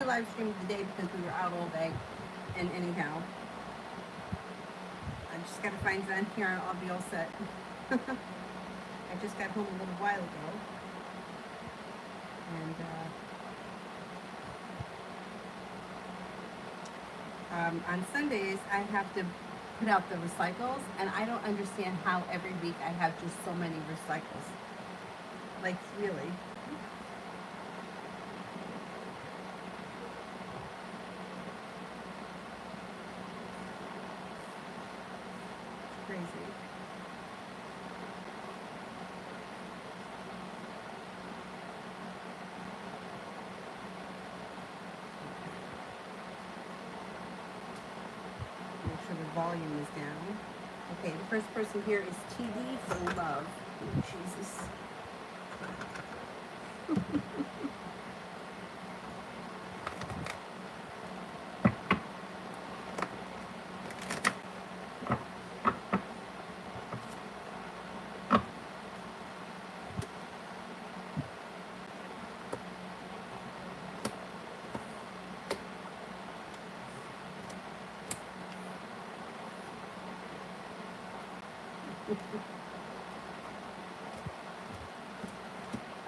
live streamed today because we were out all day. And anyhow, I just got to find Zen here and I'll be all set. I just got home a little while ago. And on Sundays, I have to put out the recycles, and I don't understand how every week I have just so many recycles. Like, really. It's crazy. Make sure the volume is down. Okay, the first person here is TD for love. Oh, Jesus.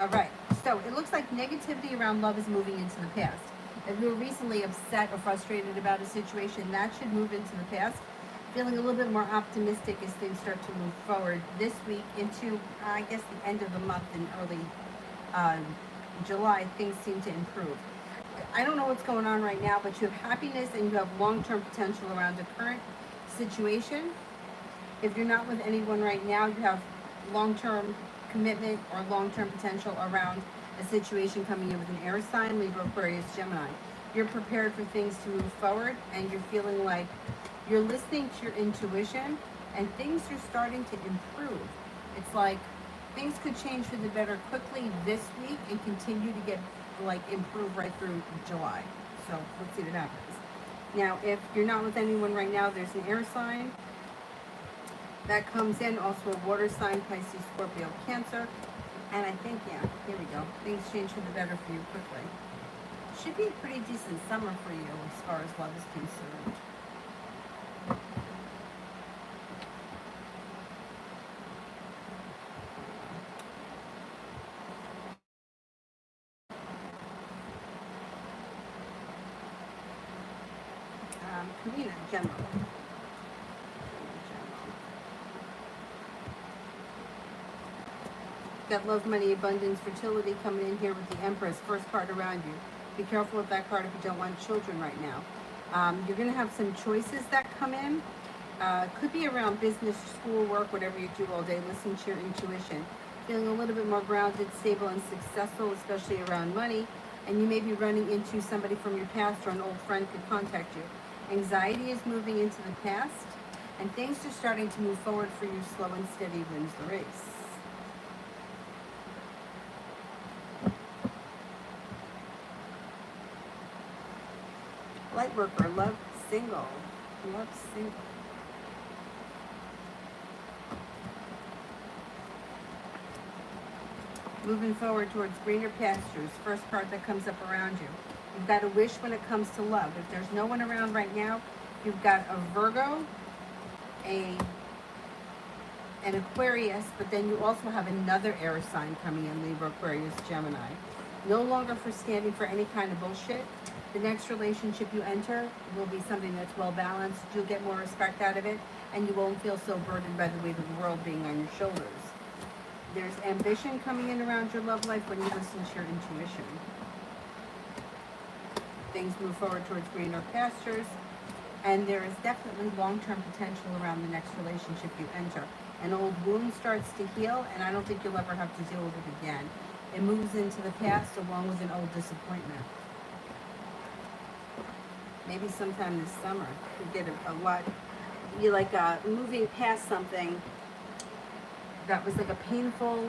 All right, so it looks like negativity around love is moving into the past. If you were recently upset or frustrated about a situation, that should move into the past. Feeling a little bit more optimistic as things start to move forward this week into, I guess, the end of the month and early July, things seem to improve. I don't know what's going on right now, but you have happiness and you have long-term potential around the current situation. If you're not with anyone right now, you have long-term commitment or long-term potential around a situation coming in with an air sign, Libra, Aquarius, Gemini. You're prepared for things to move forward, and you're feeling like you're listening to your intuition, and things are starting to improve. It's like things could change for the better quickly this week and continue to get like improve right through July. So let's see what happens. Now, if you're not with anyone right now, there's an air sign that comes in, also a water sign, Pisces, Scorpio, Cancer. And I think, yeah, here we go. Things change for the better for you quickly. Should be a pretty decent summer for you as far as love is concerned. Karina, general. Got love, money, abundance, fertility coming in here with the Empress, first card around you. Be careful with that card if you don't want children right now. You're going to have some choices that come in. Could be around business, school, work, whatever you do all day. Listen to your intuition. Feeling a little bit more grounded, stable, and successful, especially around money. And you may be running into somebody from your past, or an old friend could contact you. Anxiety is moving into the past, and things are starting to move forward for you. Slow and steady wins the race. Light worker, love single. Love single. Moving forward towards greener pastures. First card that comes up around you. You've got a wish when it comes to love. If there's no one around right now, you've got a Virgo, an Aquarius, but then you also have another air sign coming in, Libra, Aquarius, Gemini. No longer for standing for any kind of bullshit. The next relationship you enter will be something that's well balanced. You'll get more respect out of it, and you won't feel so burdened by the weight of the world being on your shoulders. There's ambition coming in around your love life when you listen to your intuition. Things move forward towards greener pastures, and there is definitely long-term potential around the next relationship you enter. An old wound starts to heal, and I don't think you'll ever have to deal with it again. It moves into the past along with an old disappointment. Maybe sometime this summer you get a lot. You like moving past something that was like a painful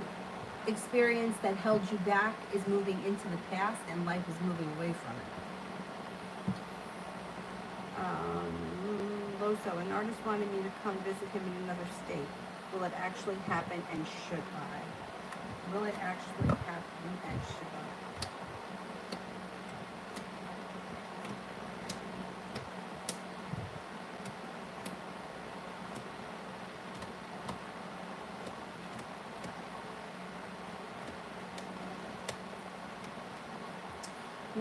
experience that held you back is moving into the past, and life is moving away from it. Loso, an artist wanted me to come visit him in another state. Will it actually happen, and should I? Will it actually happen, and should I?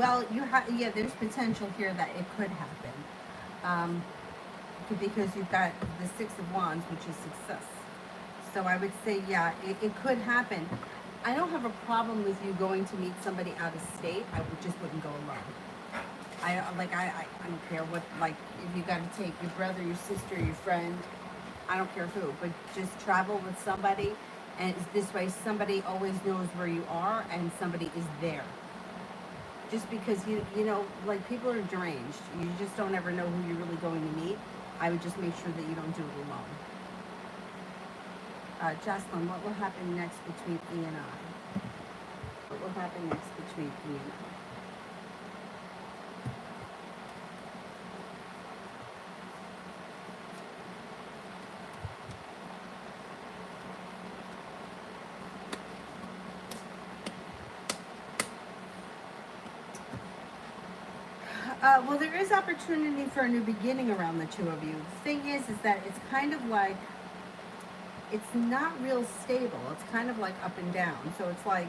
Well, yeah, there's potential here that it could happen. Um, because you've got the Six of Wands, which is success. So I would say, yeah, it could happen. I don't have a problem with you going to meet somebody out of state. Just wouldn't go alone. I don't care what, like, if you got to take your brother, your sister, your friend, I don't care who, but just travel with somebody, and this way somebody always knows where you are and somebody is there. Just because you know, like, people are deranged. You just don't ever know who you're really going to meet. I would just make sure that you don't do it alone. Jocelyn, what will happen next between E and I? What will happen next between E and I? Well, there is opportunity for a new beginning around the two of you. The thing is that it's kind of like, it's not real stable. It's kind of like up and down. So it's like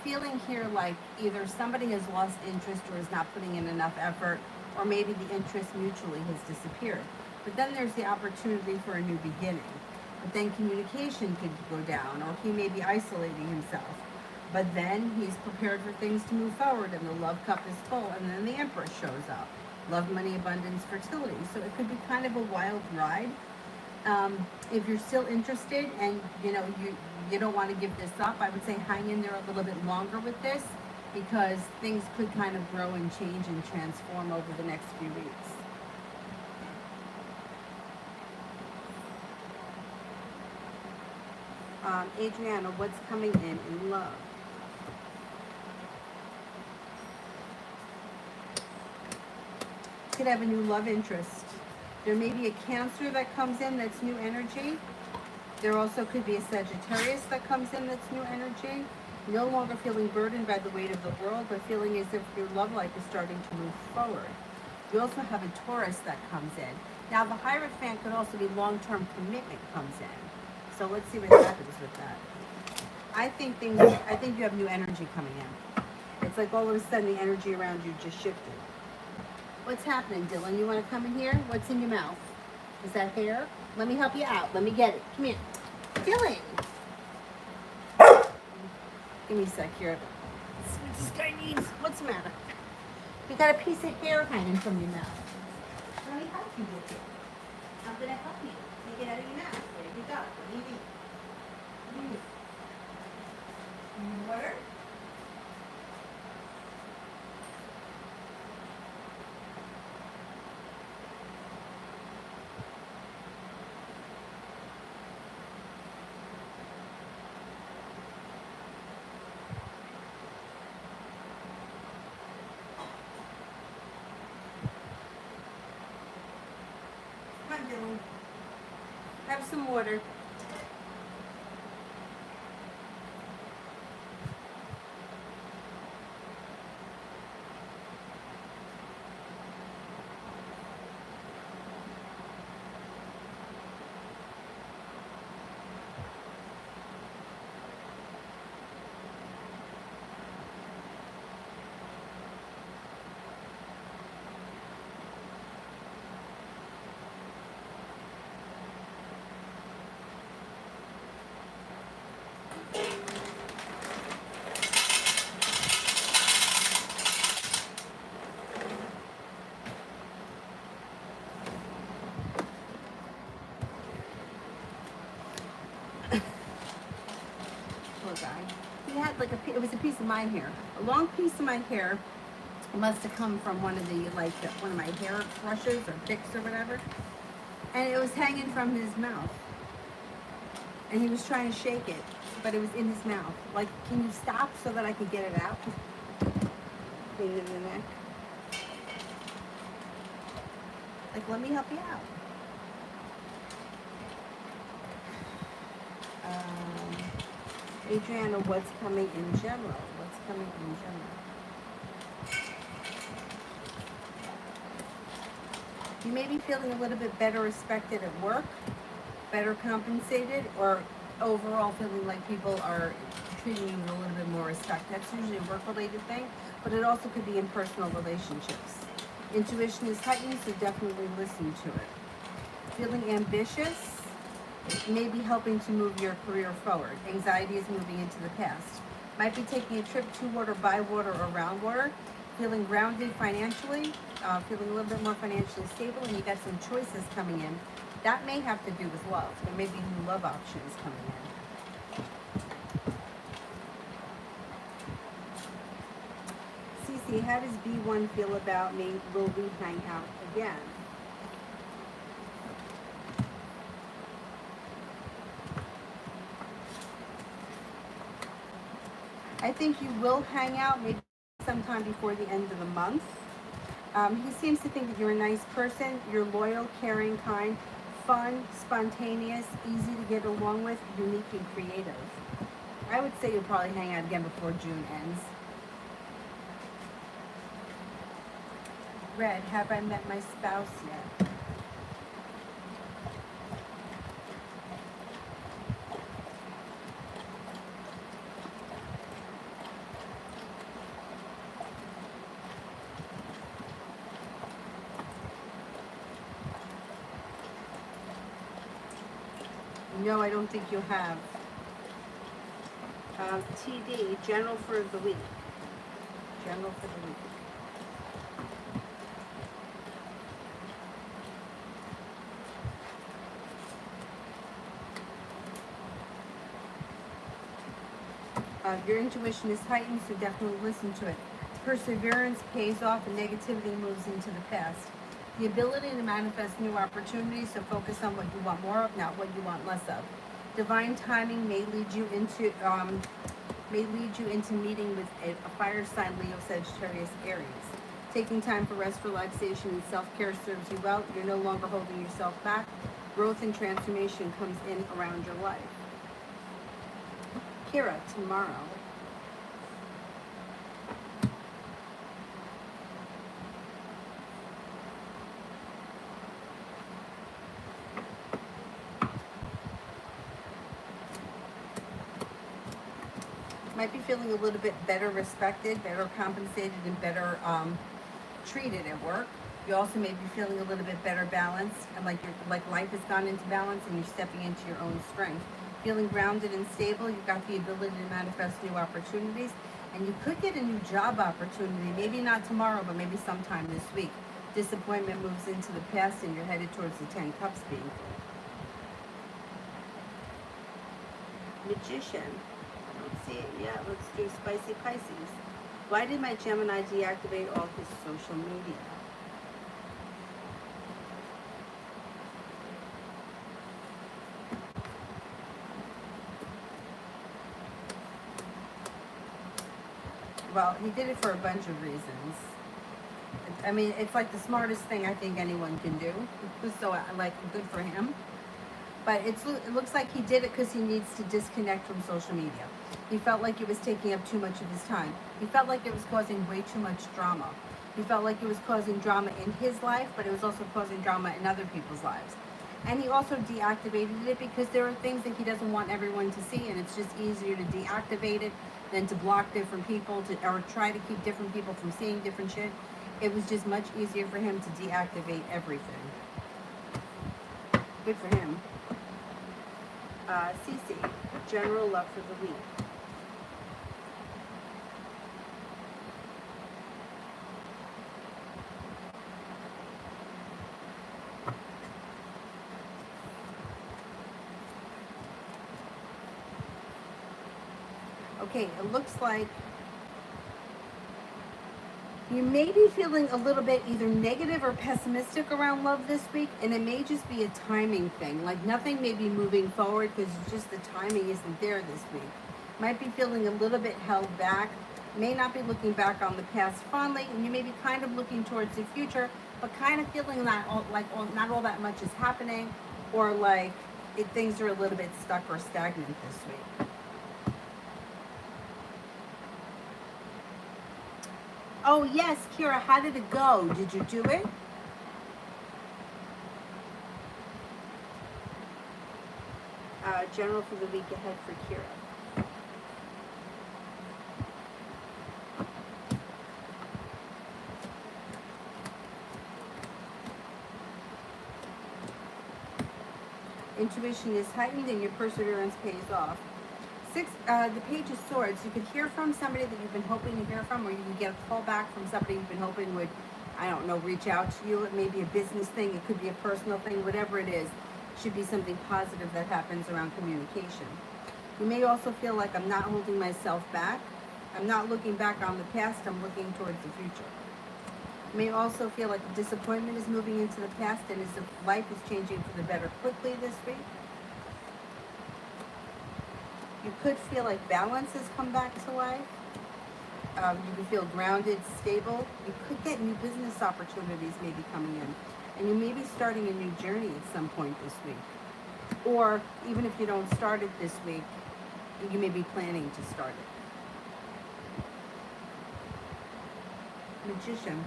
feeling here like either somebody has lost interest or is not putting in enough effort, or maybe the interest mutually has disappeared. But then there's the opportunity for a new beginning. But then communication could go down, or he may be isolating himself. But then he's prepared for things to move forward, and the love cup is full, and then the Empress shows up. Love, money, abundance, fertility. So it could be kind of a wild ride. If you're still interested and you don't want to give this up, I would say hang in there a little bit longer with this, because things could kind of grow and change and transform over the next few weeks. Adriana, what's coming in love? Could have a new love interest. There may be a Cancer that comes in that's new energy. There also could be a Sagittarius that comes in that's new energy. No longer feeling burdened by the weight of the world, but feeling as if your love life is starting to move forward. You also have a Taurus that comes in. Now, the Hierophant could also be long-term commitment comes in. So let's see what happens with that. I think you have new energy coming in. It's like all of a sudden the energy around you just shifted. What's happening, Dylan? You want to come in here? What's in your mouth? Is that hair? Let me help you out. Let me get it. Come here. Dylan! Give me a sec here. Let's see what this guy needs. What's the matter? You got a piece of hair hanging from your mouth. Let me help you with it. I'm going to help you. Take it out of your mouth. There you go. What do you need? What do you need? You need water? Come on, Dylan. Have some water. Poor guy. He had like it was a piece of my hair. A long piece of my hair must have come from one of one of my hair brushes or picks or whatever. And it was hanging from his mouth. And he was trying to shake it, but it was in his mouth. Like, can you stop so that I could get it out? Pain in the neck. Like, let me help you out. Adriana, what's coming in general? What's coming in general? You may be feeling a little bit better respected at work, better compensated, or overall feeling like people are treating you with a little bit more respect. That's usually a work-related thing. but it also could be in personal relationships. Intuition is heightened, so definitely listen to it. Feeling ambitious may be helping to move your career forward. Anxiety is moving into the past. Might be taking a trip to water, by water, or around water. Feeling grounded financially, feeling a little bit more financially stable, and you got some choices coming in. That may have to do with love. There may be new love options coming in. Cece, how does B1 feel about me? Will we hang out again? I think you will hang out maybe sometime before the end of the month. He seems to think that you're a nice person. You're loyal, caring, kind, fun, spontaneous, easy to get along with, unique and creative. I would say you'll probably hang out again before June ends. Red, have I met my spouse yet? No, I don't think you have. TD, general for the week. General for the week. Your intuition is heightened, so definitely listen to it. Perseverance pays off and negativity moves into the past. The ability to manifest new opportunities, so focus on what you want more of, not what you want less of. Divine timing may lead you into meeting with a fire sign, Leo, Sagittarius, Aries. Taking time for rest, relaxation, and self-care serves you well. You're no longer holding yourself back. Growth and transformation comes in around your life. Kira, tomorrow. Might be feeling a little bit better respected, better compensated, and better treated at work. You also may be feeling a little bit better balanced, and like life has gone into balance, and you're stepping into your own strength. Feeling grounded and stable, you've got the ability to manifest new opportunities, and you could get a new job opportunity. Maybe not tomorrow, but maybe sometime this week. Disappointment moves into the past, and you're headed towards the 10 Cups being full. Magician. Let's see, yeah, let's do Spicy Pisces. Why did my Gemini deactivate all his social media? Well, he did it for a bunch of reasons. I mean, it's like the smartest thing I think anyone can do. So, like, good for him. But it looks like he did it because he needs to disconnect from social media. He felt like it was taking up too much of his time. He felt like it was causing way too much drama. He felt like it was causing drama in his life, but it was also causing drama in other people's lives. And he also deactivated it because there are things that he doesn't want everyone to see, and it's just easier to deactivate it than to block different people or try to keep different people from seeing different shit. It was just much easier for him to deactivate everything. Good for him. Cece, general love for the week. Okay, it looks like you may be feeling a little bit either negative or pessimistic around love this week, and it may just be a timing thing. Like nothing may be moving forward because just the timing isn't there this week. Might be feeling a little bit held back. May not be looking back on the past fondly, and you may be kind of looking towards the future, but kind of feeling that not all that much is happening, or like things are a little bit stuck or stagnant this week. Oh yes, Kira, how did it go? Did you do it? General for the week ahead for Kira. Intuition is heightened and your perseverance pays off. The Page of Swords. You could hear from somebody that you've been hoping to hear from, or you can get a call back from somebody you've been hoping would, I don't know, reach out to you. It may be a business thing, it could be a personal thing, whatever it is, should be something positive that happens around communication. You may also feel like I'm not holding myself back. I'm not looking back on the past, I'm looking towards the future. You may also feel like disappointment is moving into the past and as if life is changing for the better quickly this week. You could feel like balance has come back to life. You can feel grounded, stable. You could get new business opportunities maybe coming in. And you may be starting a new journey at some point this week. Or even if you don't start it this week, you may be planning to start it. Magician.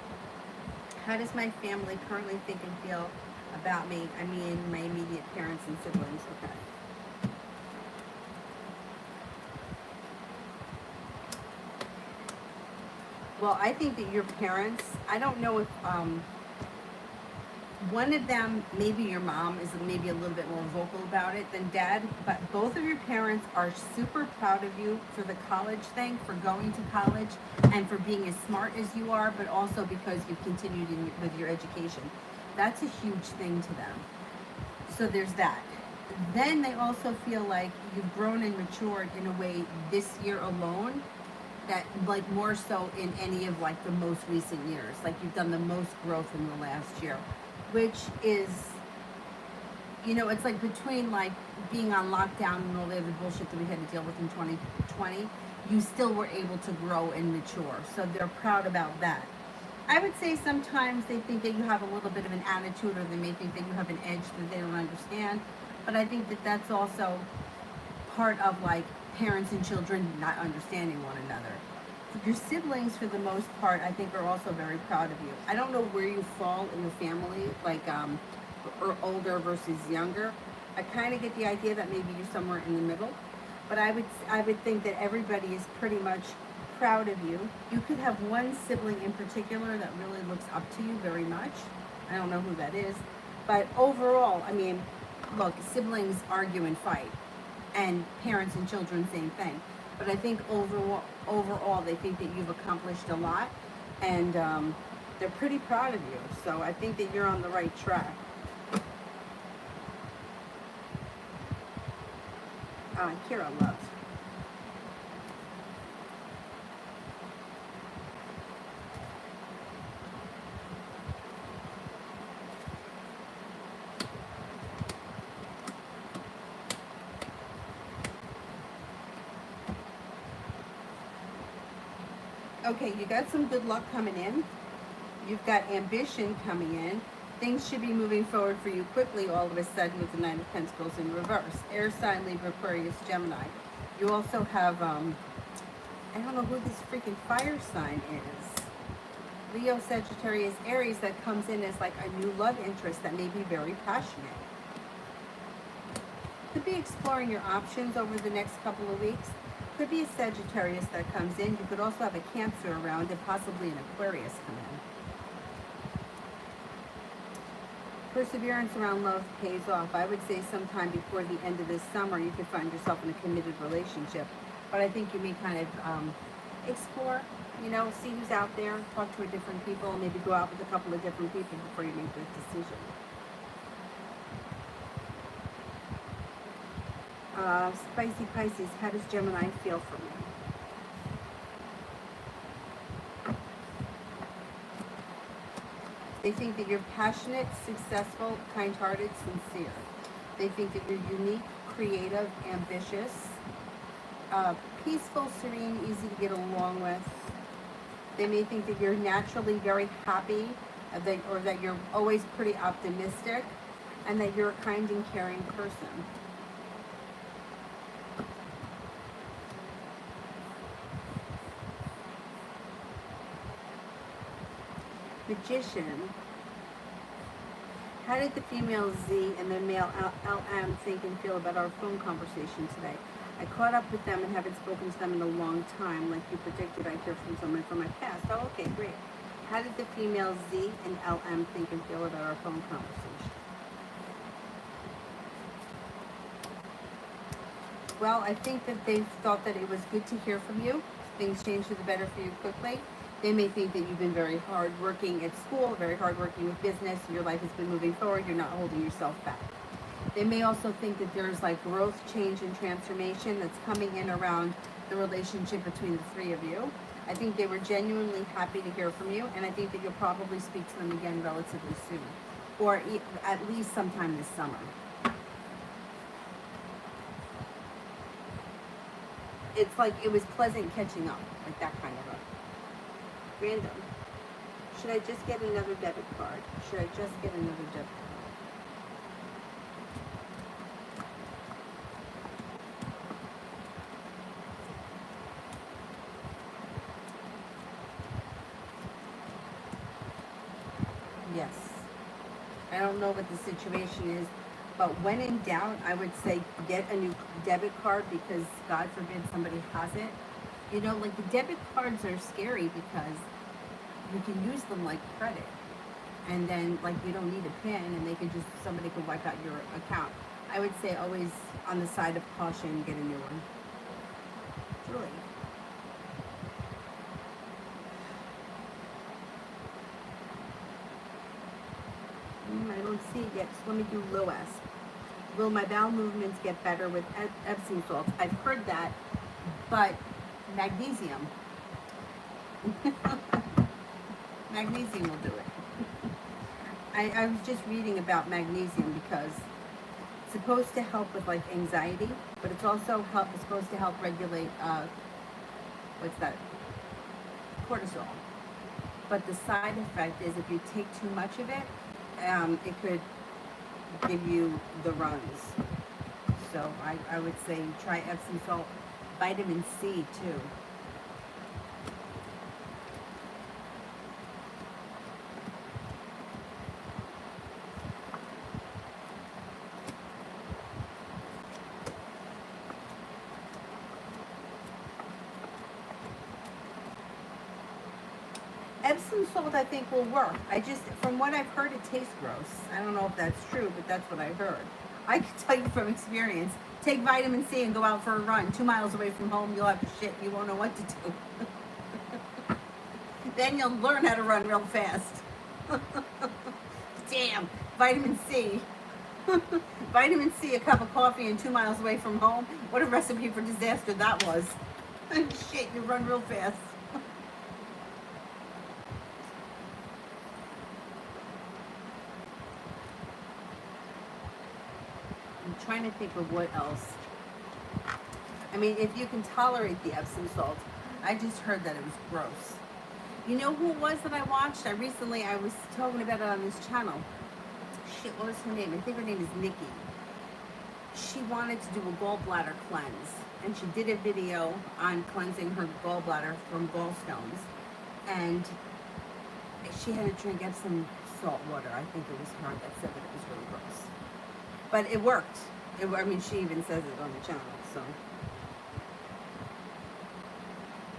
How does my family currently think and feel about me? I mean, my immediate parents and siblings. Okay. Well, I think that your parents, I don't know if one of them, maybe your mom, is maybe a little bit more vocal about it than dad, but both of your parents are super proud of you for the college thing, for going to college, and for being as smart as you are, but also because you've continued with your education. That's a huge thing to them. So there's that. Then they also feel like you've grown and matured in a way this year alone, that like more so in any of like the most recent years. Like you've done the most growth in the last year, which is, you know, it's like between like being on lockdown and all the other bullshit that we had to deal with in 2020, you still were able to grow and mature. So they're proud about that. I would say sometimes they think that you have a little bit of an attitude, or they may think that you have an edge that they don't understand. But I think that that's also part of like parents and children not understanding one another. Your siblings, for the most part, I think are also very proud of you. I don't know where you fall in the family, like or older versus younger. I kind of get the idea that maybe you're somewhere in the middle, but I would think that everybody is pretty much proud of you. You could have one sibling in particular that really looks up to you very much. I don't know who that is, but overall, I mean, look, siblings argue and fight, and parents and children, same thing. But I think overall, they think that you've accomplished a lot, and they're pretty proud of you. So I think that you're on the right track. Kira Love. Okay, you got some good luck coming in. You've got ambition coming in. Things should be moving forward for you quickly all of a sudden with the Nine of Pentacles in reverse. Air sign, Libra, Aquarius, Gemini. You also have, I don't know who this freaking fire sign is. Leo, Sagittarius, Aries, that comes in as like a new love interest that may be very passionate. Could be exploring your options over the next couple of weeks. Could be a Sagittarius that comes in. You could also have a Cancer around and possibly an Aquarius come in. Perseverance around love pays off. I would say sometime before the end of this summer, you could find yourself in a committed relationship. But I think you may kind of explore, you know, see who's out there, talk to different people, maybe go out with a couple of different people before you make the decision. Spicy Pisces, how does Gemini feel for me? They think that you're passionate, successful, kind-hearted, sincere. They think that you're unique, creative, ambitious, peaceful, serene, easy to get along with. They may think that you're naturally very happy, or that you're always pretty optimistic, and that you're a kind and caring person. Magician. How did the female Z and the male LM think and feel about our phone conversation today? I caught up with them and haven't spoken to them in a long time. Like you predicted, I hear from someone from my past. Oh, okay, great. How did the female Z and LM think and feel about our phone conversation? well. I think that they thought that it was good to hear from you. Things change for the better for you quickly. They may think that you've been very hard working at school, very hard working with business. Your life has been moving forward. You're not holding yourself back. They may also think that there's like growth, change, and transformation that's coming in around the relationship between the three of you. I think they were genuinely happy to hear from you, and I think that you'll probably speak to them again relatively soon, or at least sometime this summer. It's like it was pleasant catching up, like that kind of a random. Should I just get another debit card? Should I just get another debit card? Yes. I don't know what the situation is, but when in doubt, I would say get a new debit card because God forbid somebody has it. You know, like the debit cards are scary because you can use them like credit. And then like you don't need a PIN and they can just, somebody could wipe out your account. I would say always on the side of caution, get a new one. Julie. I don't see it yet. So let me do Lois. Will my bowel movements get better with Epsom salts? I've heard that, but magnesium. Magnesium will do it. I was just reading about magnesium because it's supposed to help with like anxiety, but it's also supposed to help regulate what's that? Cortisol. But the side effect is if you take too much of it, it could give you the runs. So I would say try Epsom salt, vitamin C too. Epsom salt, I think, will work. From what I've heard, it tastes gross. I don't know if that's true, but that's what I heard. I can tell you from experience, take vitamin C and go out for a run. 2 miles away from home, you'll have to shit. You won't know what to do. Then you'll learn how to run real fast. Damn, vitamin C. Vitamin C, a cup of coffee, and 2 miles away from home. What a recipe for disaster that was. Shit, you run real fast. I'm trying to think of what else. I mean, if you can tolerate the Epsom salt, I just heard that it was gross. You know who it was that I watched? I was talking about it on this channel. Shit, what was her name? I think her name is Nikki. She wanted to do a gallbladder cleanse, and she did a video on cleansing her gallbladder from gallstones. And she had to drink Epsom salt water. I think it was her that said that it was really gross. But it worked. I mean, she even says it on the channel, so.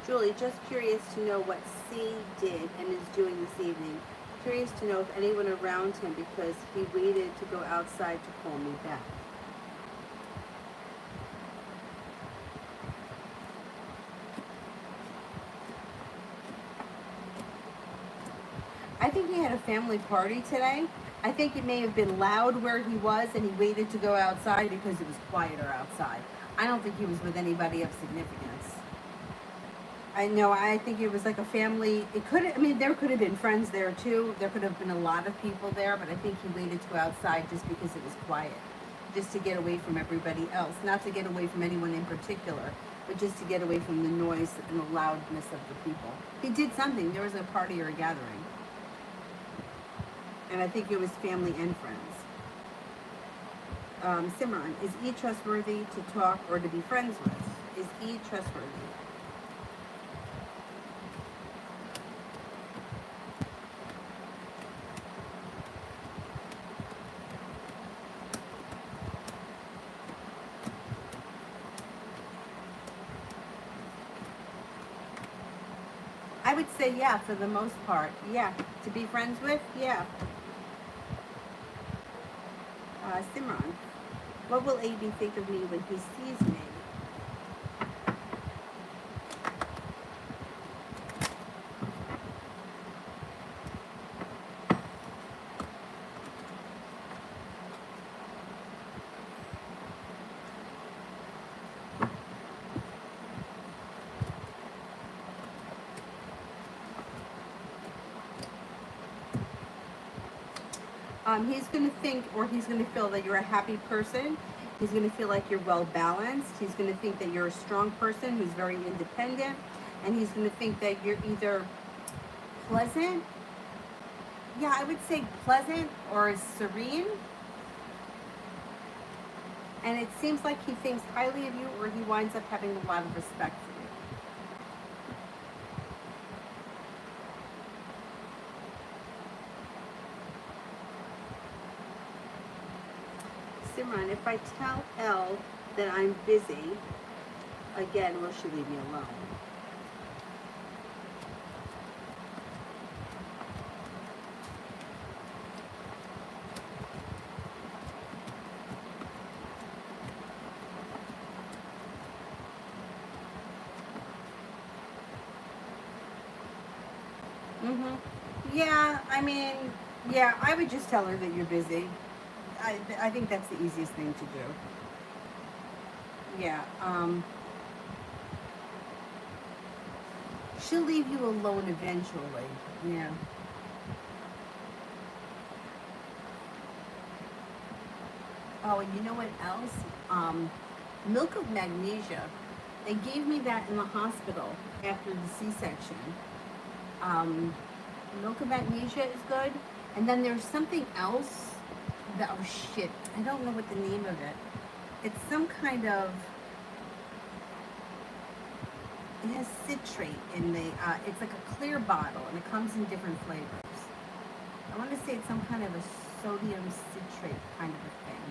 Julie, just curious to know what C did and is doing this evening. Curious to know if anyone around him because he waited to go outside to call me back. I think he had a family party today. I think it may have been loud where he was and he waited to go outside because it was quieter outside. I don't think he was with anybody of significance. I think it was like a family. There could have been friends there too. There could have been a lot of people there, but I think he waited to go outside just because it was quiet. Just to get away from everybody else. Not to get away from anyone in particular, but just to get away from the noise and the loudness of the people. He did something. There was a party or a gathering. And I think it was family and friends. Simran, is E trustworthy to talk or to be friends with? Is E trustworthy? I would say yeah, for the most part. Yeah. To be friends with? Yeah. Simran, what will AB think of me when he sees me? He's going to think, or he's going to feel that you're a happy person. He's going to feel like you're well balanced. He's going to think that you're a strong person who's very independent. And he's going to think that you're either pleasant, yeah, I would say pleasant or serene. And it seems like he thinks highly of you, or he winds up having a lot of respect for you. Simran, if I tell Elle that I'm busy, again, will she leave me alone? Yeah, I mean, yeah, I would just tell her that you're busy. I think that's the easiest thing to do. Yeah, she'll leave you alone eventually. Yeah. Oh, and you know what else? Milk of magnesia. They gave me that in the hospital after the C-section. Um, Milk of magnesia is good. And then there's something else that, oh shit, I don't know what the name of it. It's some kind of, it has citrate in the, it's like a clear bottle and it comes in different flavors. I want to say it's some kind of a sodium citrate kind of a thing.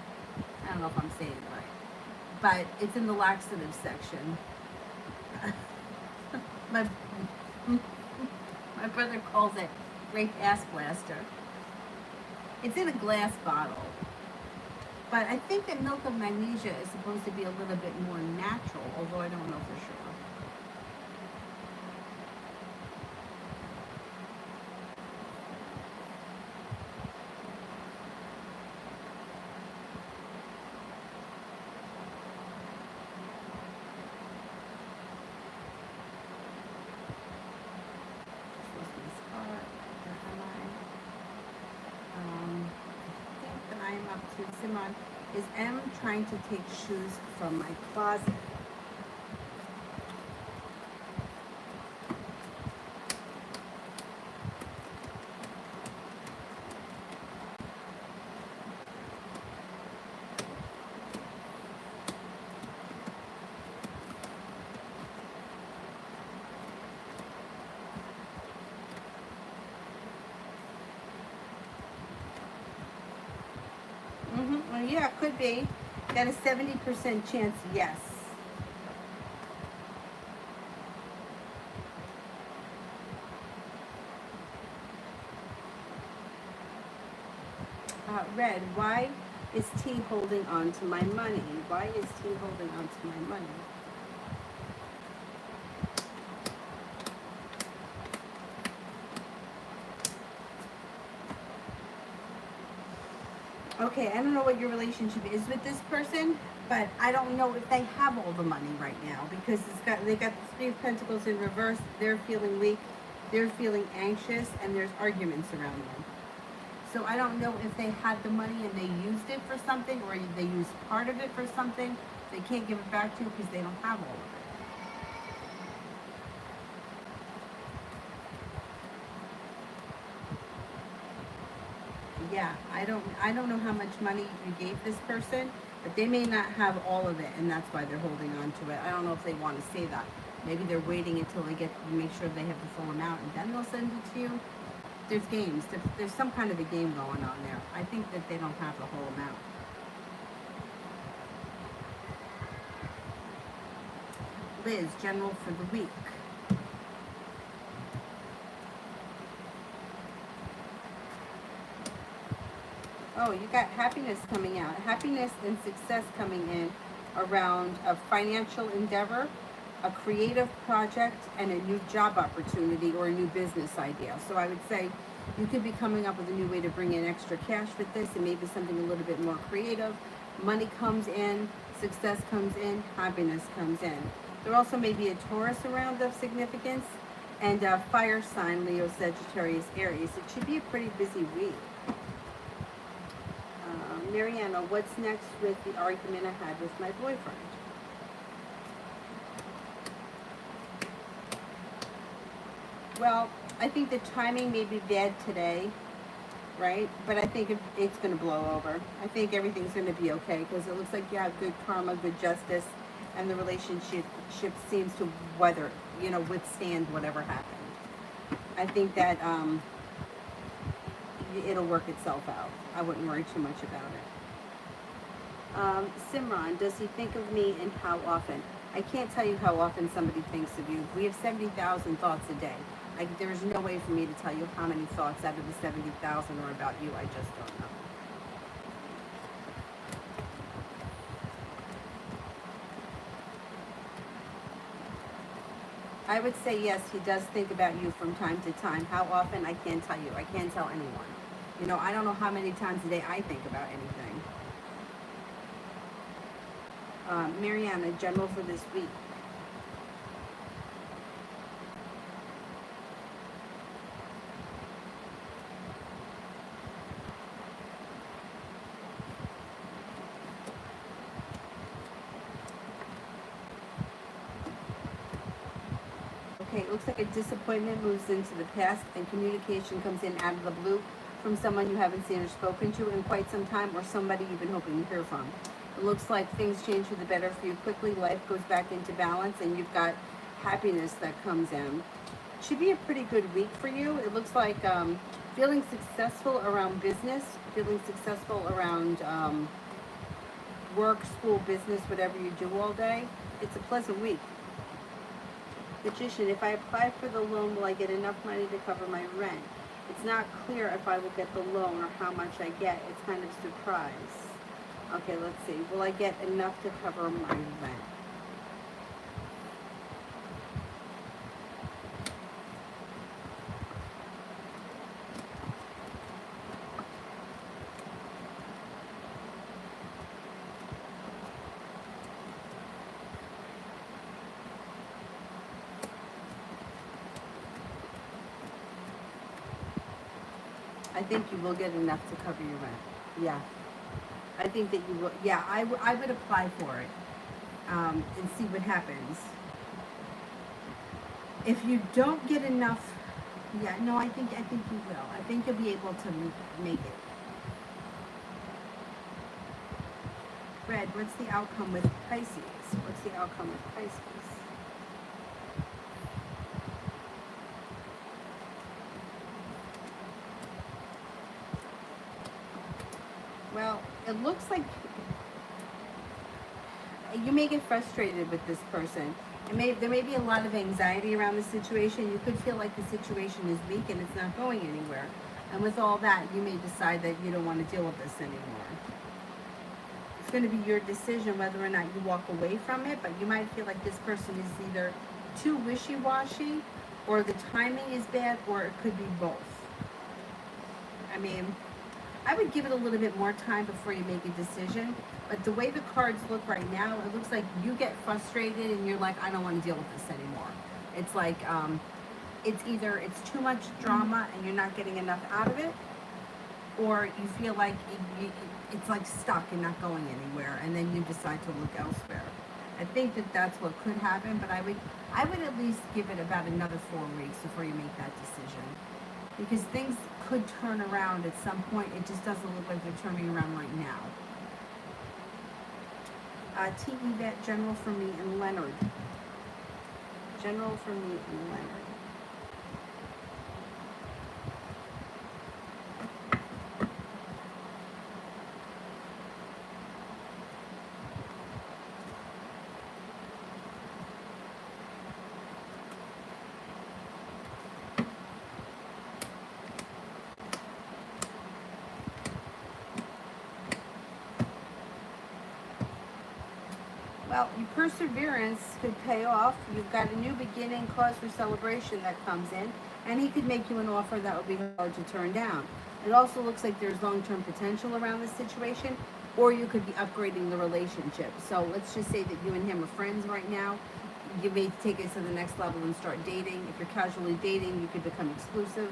I don't know if I'm saying it right. But it's in the laxative section. my, my brother calls it grape ass blaster. It's in a glass bottle. But I think that milk of magnesia is supposed to be a little bit more natural, although I don't know for sure. Simon, is M trying to take shoes from my closet? Well, yeah, it could be. Got a 70% chance, yes. Red, why is T holding on to my money? Why is T holding on to my money? Okay, I don't know what your relationship is with this person, but I don't know if they have all the money right now because they got the Three of Pentacles in reverse. They're feeling weak, they're feeling anxious, and there's arguments around them. So I don't know if they had the money and they used it for something, or they used part of it for something. They can't give it back to you because they don't have all of it. Yeah, I don't know how much money you gave this person, but they may not have all of it, and that's why they're holding on to it. I don't know if they want to say that. Maybe they're waiting until they make sure they have the full amount, and then they'll send it to you. There's games. There's some kind of a game going on there. I think that they don't have the whole amount. Liz, general for the week. Oh, you got happiness coming out. Happiness and success coming in around a financial endeavor, a creative project, and a new job opportunity or a new business idea. So I would say you could be coming up with a new way to bring in extra cash with this, and maybe something a little bit more creative. Money comes in, success comes in, happiness comes in. There also may be a Taurus around of significance, and a fire sign, Leo, Sagittarius, Aries. It should be a pretty busy week. Mariana, what's next with the argument I had with my boyfriend? Well, I think the timing may be bad today, right? But I think it's going to blow over. I think everything's going to be okay because it looks like you have good karma, good justice, and the relationship seems to withstand whatever happened. I think that it'll work itself out. I wouldn't worry too much about it. Simran, does he think of me and how often? I can't tell you how often somebody thinks of you. We have 70,000 thoughts a day. There's no way for me to tell you how many thoughts out of the 70,000 are about you. I just don't know. I would say yes, he does think about you from time to time. How often, I can't tell you. I can't tell anyone. I don't know how many times a day I think about anything. Mariana, general for this week. Okay, it looks like a disappointment moves into the past and communication comes in out of the blue from someone you haven't seen or spoken to in quite some time, or somebody you've been hoping to hear from. It looks like things change for the better for you quickly. Life goes back into balance and you've got happiness that comes in. It should be a pretty good week for you. It looks like feeling successful around business, feeling successful around work, school, business, whatever you do all day. It's a pleasant week. Magician, if I apply for the loan, will I get enough money to cover my rent? It's not clear if I will get the loan or how much I get. It's kind of a surprise. Okay, let's see. Will I get enough to cover my rent? I think you will get enough to cover your rent. Yeah. I think that you will. Yeah, I would apply for it and see what happens. If you don't get enough, yeah, no, I think you will. I think you'll be able to make it. Fred, what's the outcome with Pisces? What's the outcome with Pisces? Well, it looks like you may get frustrated with this person. There may be a lot of anxiety around the situation. You could feel like the situation is weak and it's not going anywhere. And with all that, you may decide that you don't want to deal with this anymore. It's going to be your decision whether or not you walk away from it, but you might feel like this person is either too wishy-washy, or the timing is bad, or it could be both. I mean, I would give it a little bit more time before you make a decision, but the way the cards look right now, it looks like you get frustrated and you're like, I don't want to deal with this anymore. It's like, it's either it's too much drama and you're not getting enough out of it, or you feel like it's like stuck and not going anywhere, and then you decide to look elsewhere. I think that that's what could happen, but I would at least give it about another 4 weeks before you make that decision, because things could turn around at some point. It just doesn't look like they're turning around right now. T. Yvette, general for me and Leonard. General for me and Leonard. Well, your perseverance could pay off. You've got a new beginning, cause for celebration that comes in, and he could make you an offer that would be hard to turn down. It also looks like there's long-term potential around this situation, or you could be upgrading the relationship. So let's just say that you and him are friends right now. You may take it to the next level and start dating. If you're casually dating, you could become exclusive.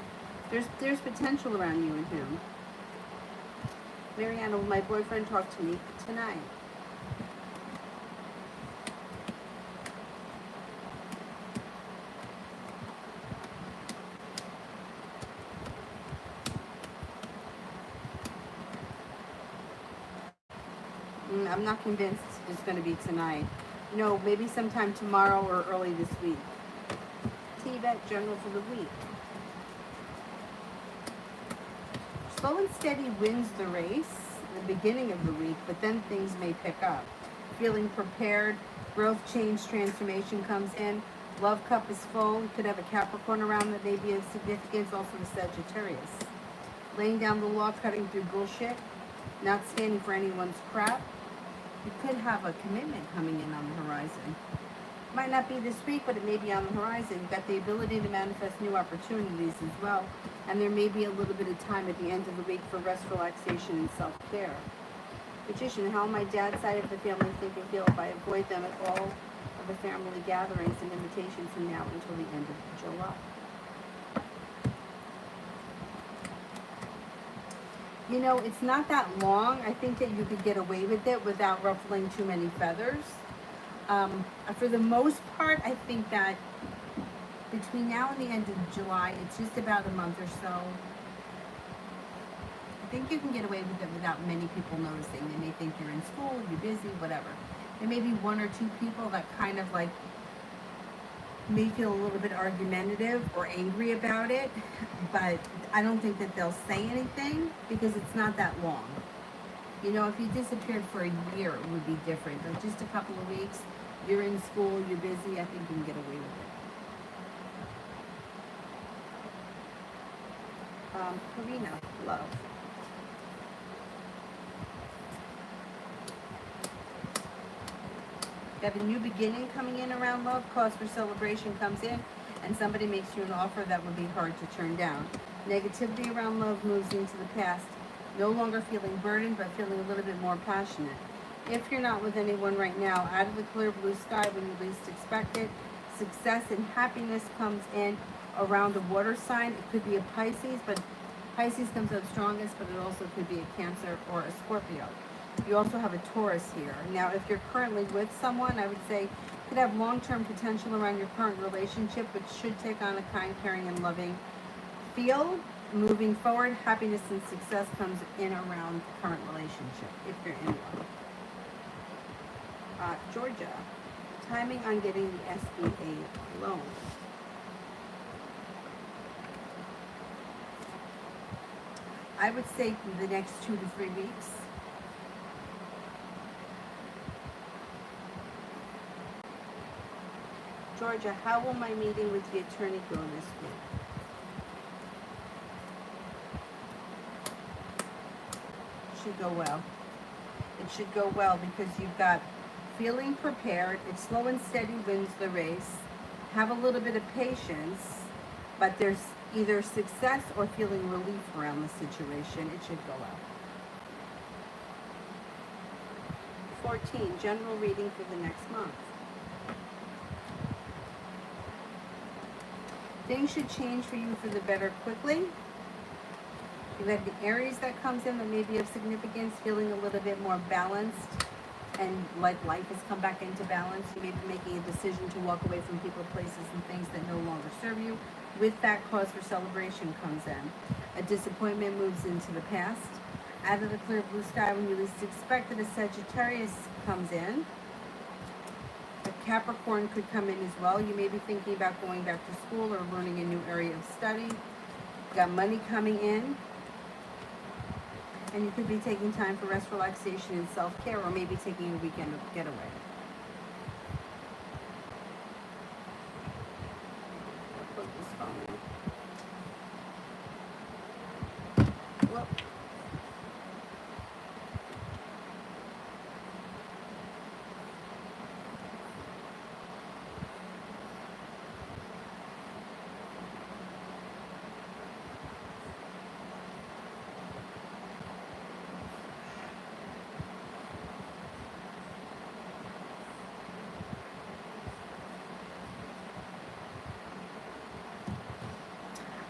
There's potential around you and him. Mariana, will my boyfriend talk to me tonight? I'm not convinced it's going to be tonight. No, maybe sometime tomorrow or early this week. TVET General for the week. Slow and steady wins the race at the beginning of the week, but then things may pick up. Feeling prepared, growth, change, transformation comes in. Love cup is full. You could have a Capricorn around that may be of significance, also the Sagittarius. Laying down the law, cutting through bullshit, not standing for anyone's crap. You could have a commitment coming in on the horizon. Might not be this week, but it may be on the horizon. You've got the ability to manifest new opportunities as well. And there may be a little bit of time at the end of the week for rest, relaxation, and self-care. Magician, how will my dad's side of the family think and feel if I avoid them at all of the family gatherings and invitations from now until the end of July? You know, it's not that long. I think that you could get away with it without ruffling too many feathers. For the most part, I think that between now and the end of July, it's just about a month or so. I think you can get away with it without many people noticing. They may think you're in school, you're busy, whatever. There may be one or two people that kind of like may feel a little bit argumentative or angry about it, but I don't think that they'll say anything because it's not that long. You know, if you disappeared for a year, it would be different. But just a couple of weeks, you're in school, you're busy, I think you can get away with it. Karina, love. You have a new beginning coming in around love. Cause for celebration comes in, and somebody makes you an offer that would be hard to turn down. Negativity around love moves into the past. No longer feeling burdened, but feeling a little bit more passionate. If you're not with anyone right now, out of the clear blue sky when you least expect it, success and happiness comes in around a water sign. It could be a Pisces, but Pisces comes up strongest, but it also could be a Cancer or a Scorpio. You also have a Taurus here. Now, if you're currently with someone, I would say you could have long-term potential around your current relationship, which should take on a kind, caring, and loving feel. Moving forward, happiness and success comes in around the current relationship, if you're in one. Georgia, timing on getting the SBA loan. I would say the next 2 to 3 weeks. Georgia, how will my meeting with the attorney go this week? Should go well. It should go well because you've got feeling prepared. It's slow and steady wins the race. Have a little bit of patience, but there's either success or feeling relief around the situation. It should go well. 14, general reading for the next month. Things should change for you for the better quickly. You have the Aries that comes in that may be of significance, feeling a little bit more balanced and like life has come back into balance. You may be making a decision to walk away from people, places, and things that no longer serve you. With that, cause for celebration comes in. A disappointment moves into the past. Out of the clear blue sky when you least expect it, a Sagittarius comes in. A Capricorn could come in as well. You may be thinking about going back to school or learning a new area of study. You got money coming in. And you could be taking time for rest, relaxation, and self-care, or maybe taking a weekend getaway. I'll put this phone in. Whoop.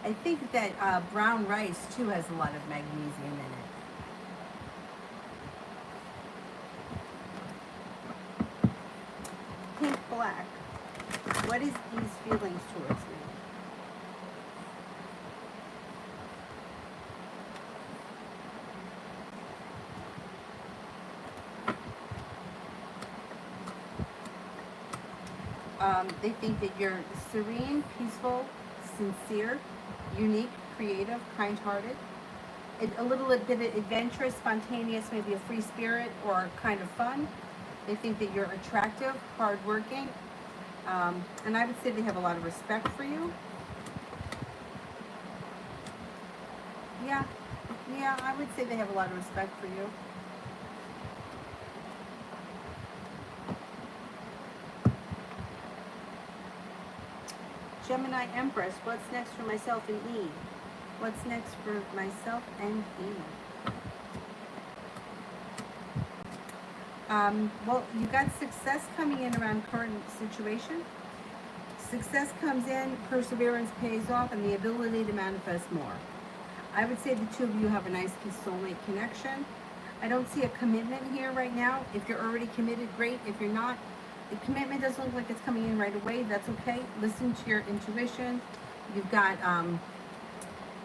I think that brown rice too has a lot of magnesium in it. Black. What is E's feelings towards me? They think that you're serene, peaceful, sincere, unique, creative, kind-hearted, a little bit adventurous, spontaneous, maybe a free spirit or kind of fun. They think that you're attractive, hardworking, and I would say they have a lot of respect for you. Yeah, yeah, I would say they have a lot of respect for you. Gemini Empress, what's next for myself and E? What's next for myself and E? Well, you got success coming in around current situation. Success comes in, perseverance pays off, and the ability to manifest more. I would say the two of you have a nice soulmate connection. I don't see a commitment here right now. If you're already committed, great. If you're not, the commitment doesn't look like it's coming in right away. That's okay. Listen to your intuition. You've got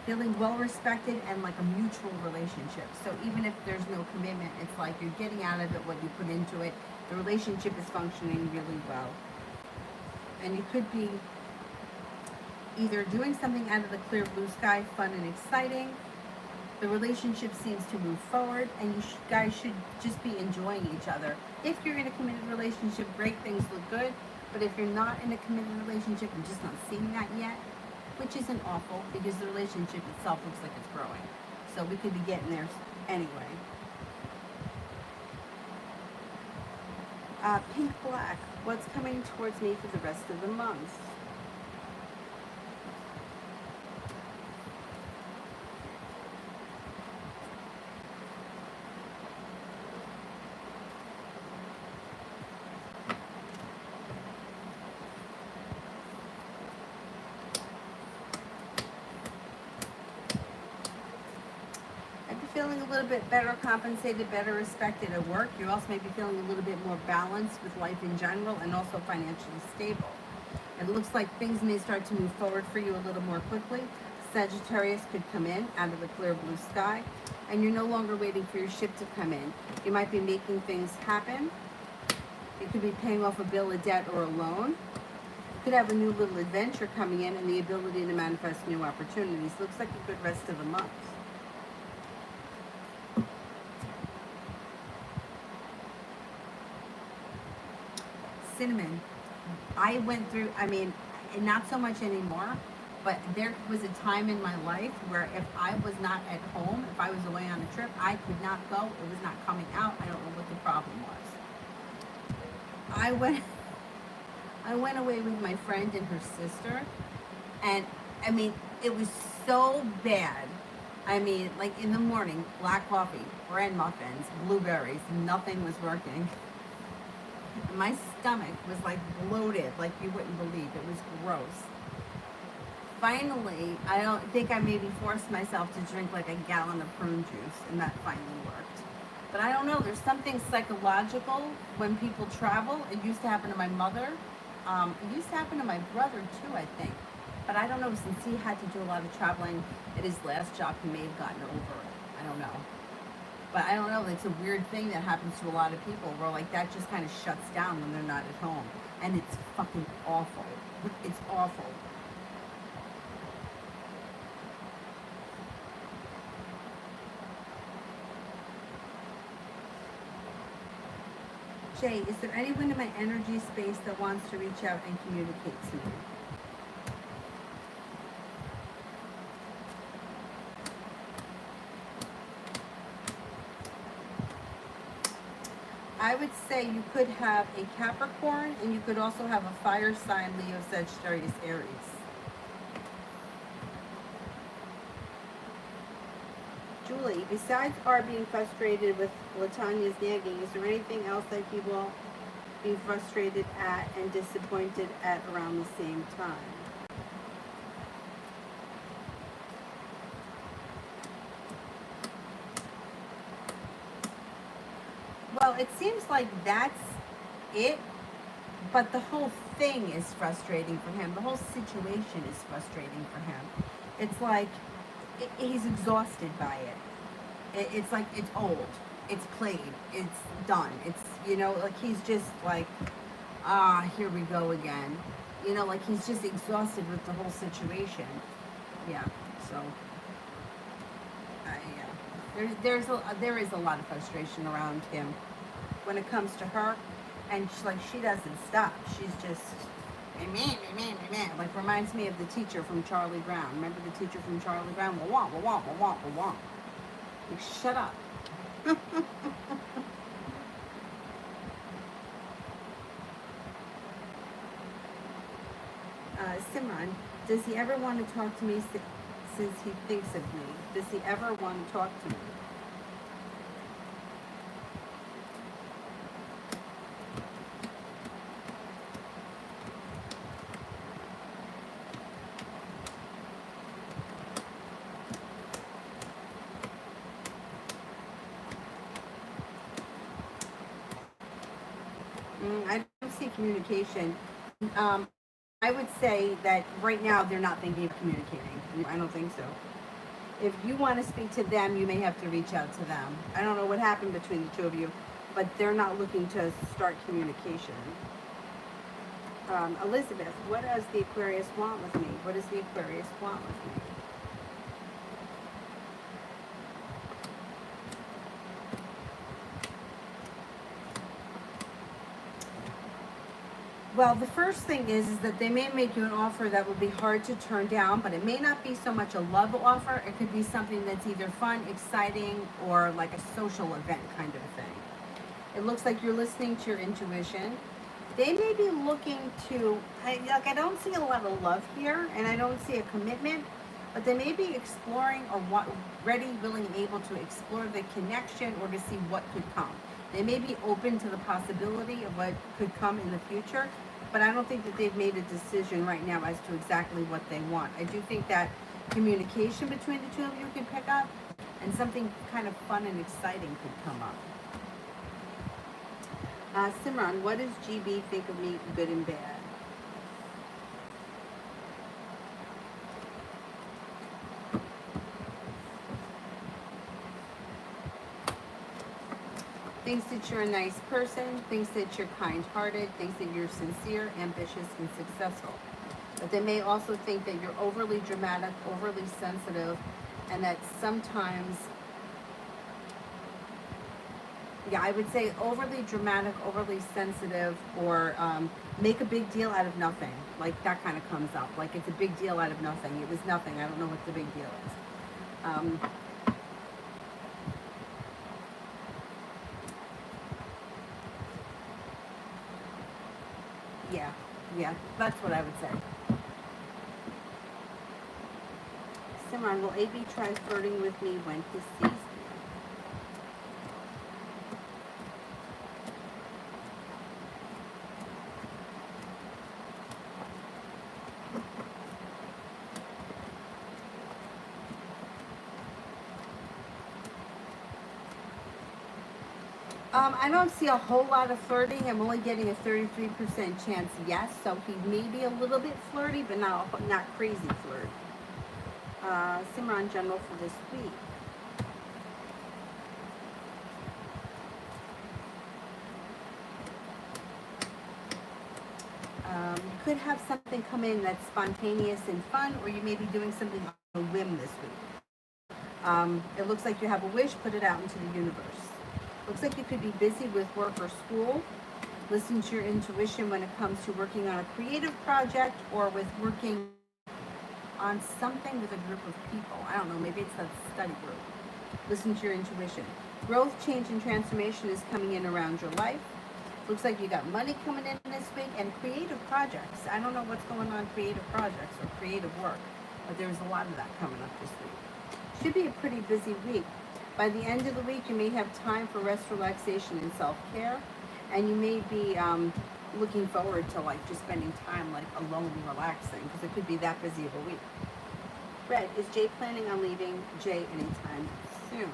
feeling well respected and like a mutual relationship. So even if there's no commitment, it's like you're getting out of it what you put into it. The relationship is functioning really well. And you could be either doing something out of the clear blue sky, fun and exciting. The relationship seems to move forward, and you guys should just be enjoying each other. If you're in a committed relationship, great, things look good. But if you're not in a committed relationship, I'm just not seeing that yet, which isn't awful because the relationship itself looks like it's growing. So we could be getting there anyway. Pink Black, what's coming towards me for the rest of the month? Feeling a little bit better compensated, better respected at work. You also may be feeling a little bit more balanced with life in general and also financially stable. It looks like things may start to move forward for you a little more quickly. Sagittarius could come in out of the clear blue sky, and you're no longer waiting for your ship to come in. You might be making things happen. You could be paying off a bill, a debt, or a loan. You could have a new little adventure coming in and the ability to manifest new opportunities. Looks like a good rest of the month. Cinnamon. I went through, not so much anymore, but there was a time in my life where if I was not at home, if I was away on a trip, I could not go. It was not coming out. I don't know what the problem was. I went away with my friend and her sister, and it was so bad. Like in the morning, black coffee, bread muffins, blueberries, nothing was working. My stomach was like bloated, like you wouldn't believe. It was gross. Finally, I don't think I maybe forced myself to drink like a gallon of prune juice, and that finally worked. But I don't know, there's something psychological when people travel. It used to happen to my mother. It used to happen to my brother too, I think. But I don't know, since he had to do a lot of traveling at his last job, he may have gotten over it. I don't know. But I don't know, it's a weird thing that happens to a lot of people where like that just kind of shuts down when they're not at home. And it's fucking awful. It's awful. Jay, is there anyone in my energy space that wants to reach out and communicate to me? I would say you could have a Capricorn, and you could also have a fire sign, Leo, Sagittarius, Aries. Julie, besides our being frustrated with Latanya's nagging, is there anything else that you will be frustrated at and disappointed at around the same time? Well, it seems like that's it. but the whole thing is frustrating for him. The whole situation is frustrating for him. It's like he's exhausted by it. It's like it's old, it's played, it's done. It's, you know, like he's just like, here we go again. You know, like he's just exhausted with the whole situation. Yeah. So, yeah. There is a lot of frustration around him when it comes to her, and she doesn't stop. She's just like reminds me of the teacher from Charlie Brown. Remember the teacher from Charlie Brown? Wah wah wah wah wah wah wah. Like, shut up. Simran, does he ever want to talk to me since he thinks of me? Does he ever want to talk to me? I don't see communication. Um, I would say that right now they're not thinking of communicating. I don't think so. If you want to speak to them, you may have to reach out to them. I don't know what happened between the two of you, but they're not looking to start communication. Elizabeth, what does the Aquarius want with me? What does the Aquarius want with me? Well, the first thing is that they may make you an offer that would be hard to turn down, but it may not be so much a love offer. It could be something that's either fun, exciting, or like a social event kind of a thing. It looks like you're listening to your intuition. They may be looking to, I don't see a lot of love here, and I don't see a commitment, but they may be exploring or ready, willing, able to explore the connection or to see what could come. They may be open to the possibility of what could come in the future, but I don't think that they've made a decision right now as to exactly what they want. I do think that communication between the two of you could pick up, and something kind of fun and exciting could come up. Simran, what does GB think of me, good and bad? Thinks that you're a nice person, thinks that you're kind-hearted, thinks that you're sincere, ambitious, and successful. But they may also think that you're overly dramatic, overly sensitive, and that sometimes, yeah, I would say overly dramatic, overly sensitive, or make a big deal out of nothing. Like that kind of comes up. Like it's a big deal out of nothing. It was nothing. I don't know what the big deal is. Yeah, that's what I would say. Simran, will AB try flirting with me when he sees me? I don't see a whole lot of flirting. I'm only getting a 33% chance yes, so he may be a little bit flirty, but not crazy flirty. Simran, general for this week. You could have something come in that's spontaneous and fun, or you may be doing something on a whim this week. It looks like you have a wish, put it out into the universe. Looks like you could be busy with work or school. Listen to your intuition when it comes to working on a creative project or with working on something with a group of people. I don't know, maybe it's a study group. Listen to your intuition. Growth, change, and transformation is coming in around your life. Looks like you got money coming in this week and creative projects. I don't know what's going on creative projects or creative work, but there's a lot of that coming up this week. Should be a pretty busy week. By the end of the week, you may have time for rest, relaxation, and self-care, and you may be looking forward to like just spending time like alone and relaxing because it could be that busy of a week. Red, is Jay planning on leaving Jay anytime soon?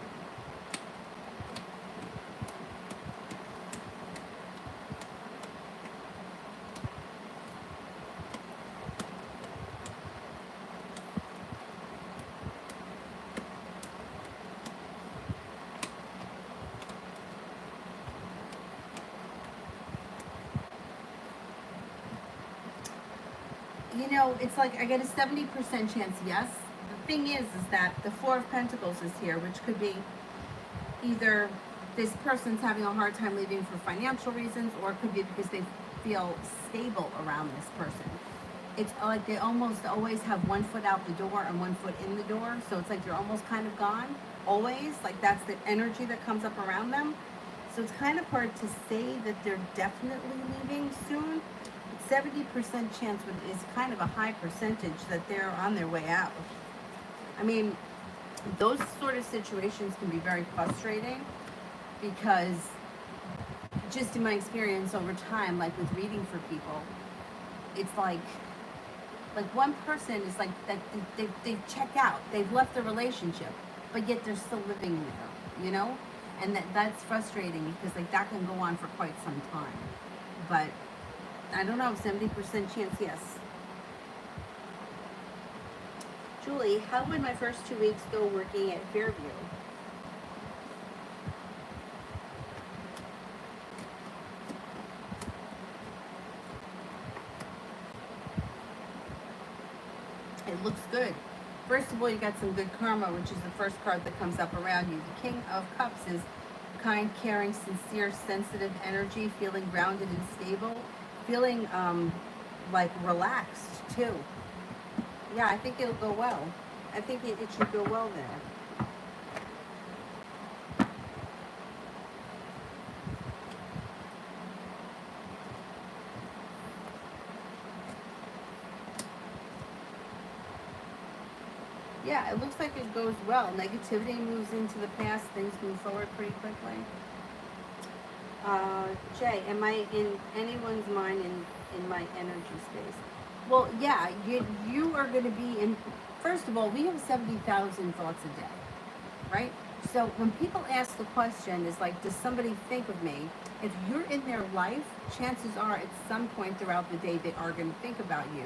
you know, it's like I get a 70% chance yes. The thing is that the Four of Pentacles is here, which could be either this person's having a hard time leaving for financial reasons, or it could be because they feel stable around this person. It's like they almost always have one foot out the door and one foot in the door. So it's like they're almost kind of gone, always. Like that's the energy that comes up around them. So it's kind of hard to say that they're definitely leaving soon. 70% chance is kind of a high percentage that they're on their way out. I mean, those sort of situations can be very frustrating because just in my experience over time, like with reading for people, it's like one person is like that they check out, they've left the relationship, but yet they're still living there, you know? And that's frustrating because like that can go on for quite some time. But I don't know, 70% chance yes. Julie, how would my first 2 weeks go working at Fairview? It looks good. First of all, you got some good karma, which is the first card that comes up around you. The King of Cups is kind, caring, sincere, sensitive energy, feeling grounded and stable, feeling like relaxed too. Yeah, I think it'll go well. I think it should go well there. Yeah, it looks like it goes well. Negativity moves into the past. Things move forward pretty quickly. Jay, am I in anyone's mind in my energy space? Well, yeah, you are going to be in. First of all, we have 70,000 thoughts a day, right? So when people ask the question, is like, does somebody think of me? If you're in their life, chances are at some point throughout the day they are going to think about you.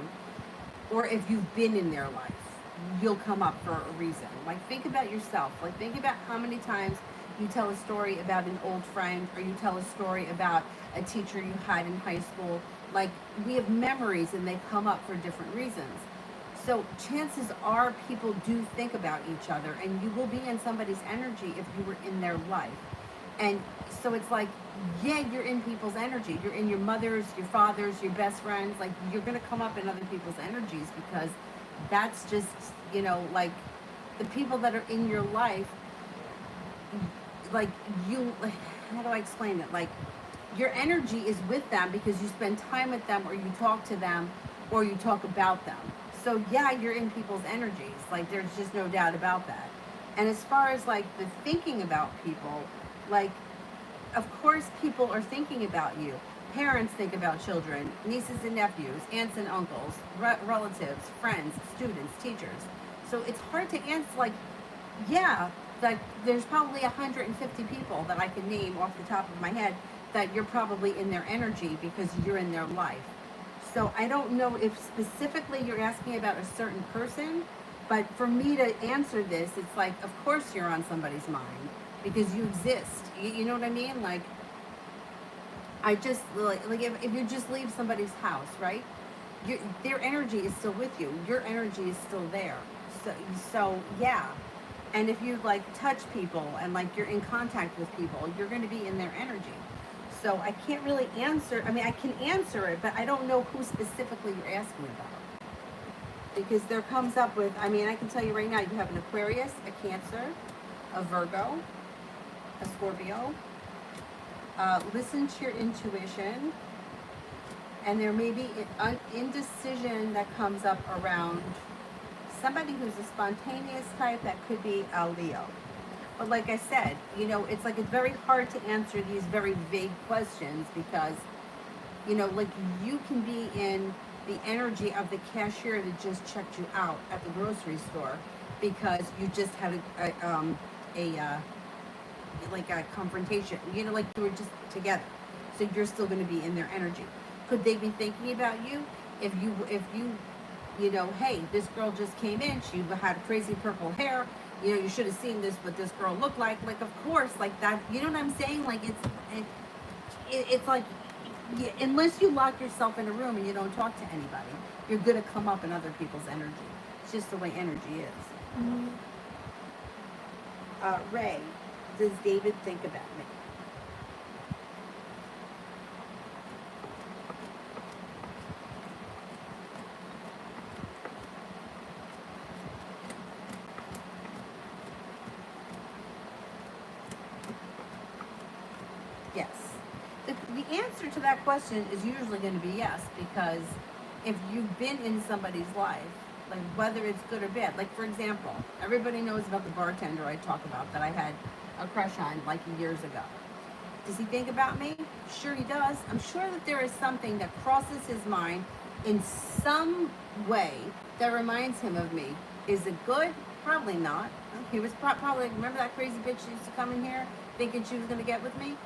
Or if you've been in their life, you'll come up for a reason. Like, think about yourself. Like, think about how many times you tell a story about an old friend, or you tell a story about a teacher you had in high school. Like, we have memories and they come up for different reasons. So chances are people do think about each other, and you will be in somebody's energy if you were in their life. And so it's like, yeah, you're in people's energy. You're in your mother's, your father's, your best friends. Like, you're going to come up in other people's energies because that's just, you know, like the people that are in your life, like you, how do I explain it? Like, your energy is with them because you spend time with them, or you talk to them, or you talk about them. So yeah, you're in people's energies. Like, there's just no doubt about that. And as far as like the thinking about people, like, of course people are thinking about you. Parents think about children, nieces and nephews, aunts and uncles, relatives, friends, students, teachers. So it's hard to answer, like, yeah, like there's probably 150 people that I can name off the top of my head that you're probably in their energy because you're in their life. So I don't know if specifically you're asking about a certain person, but for me to answer this, it's like, of course you're on somebody's mind because you exist. You know what I mean? Like, I just, like if you just leave somebody's house, right? Their energy is still with you. Your energy is still there. So yeah. And if you like touch people and like you're in contact with people, you're going to be in their energy. So I can't really answer. I mean, I can answer it, but I don't know who specifically you're asking about. Because there comes up with, I mean, I can tell you right now, you have an Aquarius, a Cancer, a Virgo, a Scorpio. Listen to your intuition. And there may be an indecision that comes up around somebody who's a spontaneous type. That could be a Leo. But like I said, you know, it's like it's very hard to answer these very vague questions because, you know, like you can be in the energy of the cashier that just checked you out at the grocery store because you just had a confrontation, you know, like you were just together. So you're still going to be in their energy. Could they be thinking about you if you know, hey, this girl just came in, she had crazy purple hair, you know, you should have seen what this girl looked like. Like, of course, like that, you know what I'm saying? Like, it's like, Yeah, unless you lock yourself in a room and you don't talk to anybody, you're gonna come up in other people's energy. It's just the way energy is. Mm-hmm. Ray, does David think about me? Yes. The answer to that question is usually going to be yes, because if you've been in somebody's life, like whether it's good or bad, like for example, everybody knows about the bartender I talk about that I had a crush on like years ago. Does he think about me? Sure he does. I'm sure that there is something that crosses his mind in some way that reminds him of me. Is it good? Probably not. He was probably, remember that crazy bitch who used to come in here thinking she was going to get with me?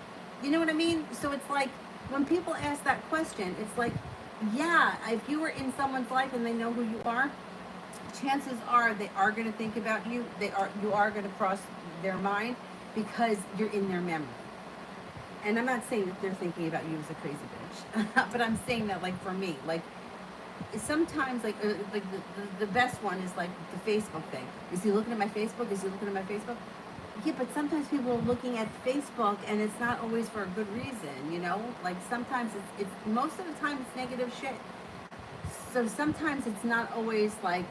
You know what I mean? So it's like, when people ask that question, it's like, yeah, if you were in someone's life and they know who you are, chances are they are going to think about you. You are going to cross their mind because you're in their memory. And I'm not saying that they're thinking about you as a crazy bitch, but I'm saying that like for me, like sometimes like the best one is like the Facebook thing. Is he looking at my Facebook? Is he looking at my Facebook? Yeah, but sometimes people are looking at Facebook and it's not always for a good reason, you know? Like sometimes it's most of the time it's negative shit. So sometimes it's not always like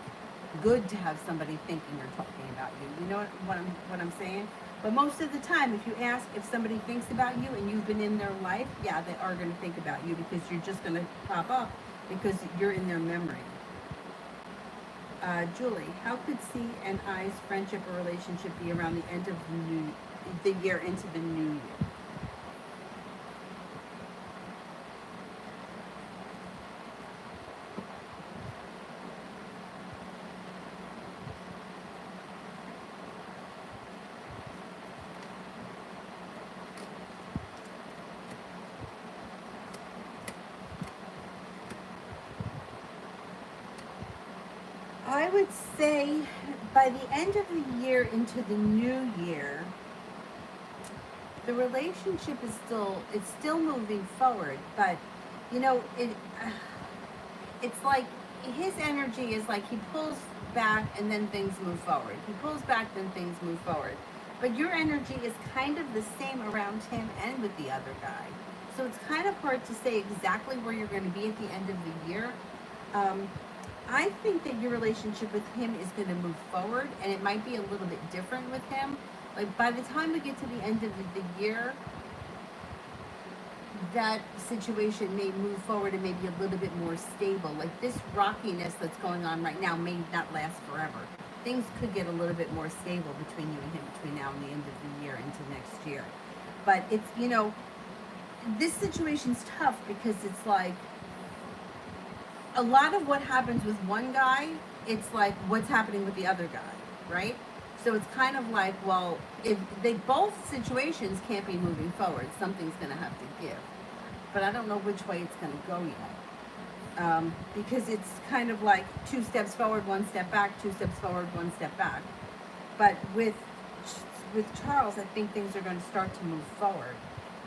good to have somebody thinking or talking about you. You know what I'm saying? But most of the time, if you ask if somebody thinks about you and you've been in their life, yeah, they are going to think about you because you're just going to pop up because you're in their memory. Julie, how could C and I's friendship or relationship be around the end of the year into the new year? I would say by the end of the year into the new year, the relationship is still moving forward, but you know it's like his energy is like he pulls back and then things move forward. He pulls back, then things move forward. But your energy is kind of the same around him and with the other guy. So it's kind of hard to say exactly where you're going to be at the end of the year. I think that your relationship with him is going to move forward, and it might be a little bit different with him. Like by the time we get to the end of the year, that situation may move forward and may be a little bit more stable. Like this rockiness that's going on right now may not last forever. Things could get a little bit more stable between you and him between now and the end of the year into next year. But it's, you know, this situation's tough because it's like a lot of what happens with one guy, it's like what's happening with the other guy, right? So it's kind of like, well, if they both situations can't be moving forward, something's going to have to give. But I don't know which way it's going to go yet. Because it's kind of like 2 steps forward, 1 step back, 2 steps forward, 1 step back. But with Charles, I think things are going to start to move forward.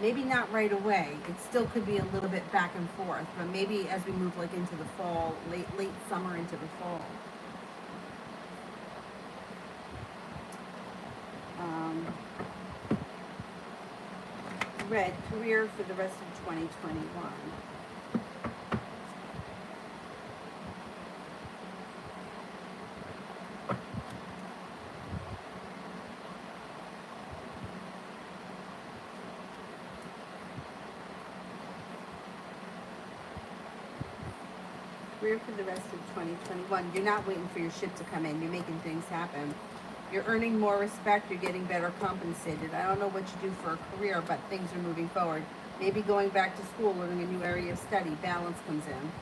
Maybe not right away. It still could be a little bit back and forth, but maybe as we move like into the fall, late summer into the fall. Red, career for the rest of 2021. Career for the rest of 2021. You're not waiting for your shit to come in. You're making things happen. You're earning more respect. You're getting better compensated. I don't know what you do for a career, but things are moving forward. Maybe going back to school, learning a new area of study. Balance comes in.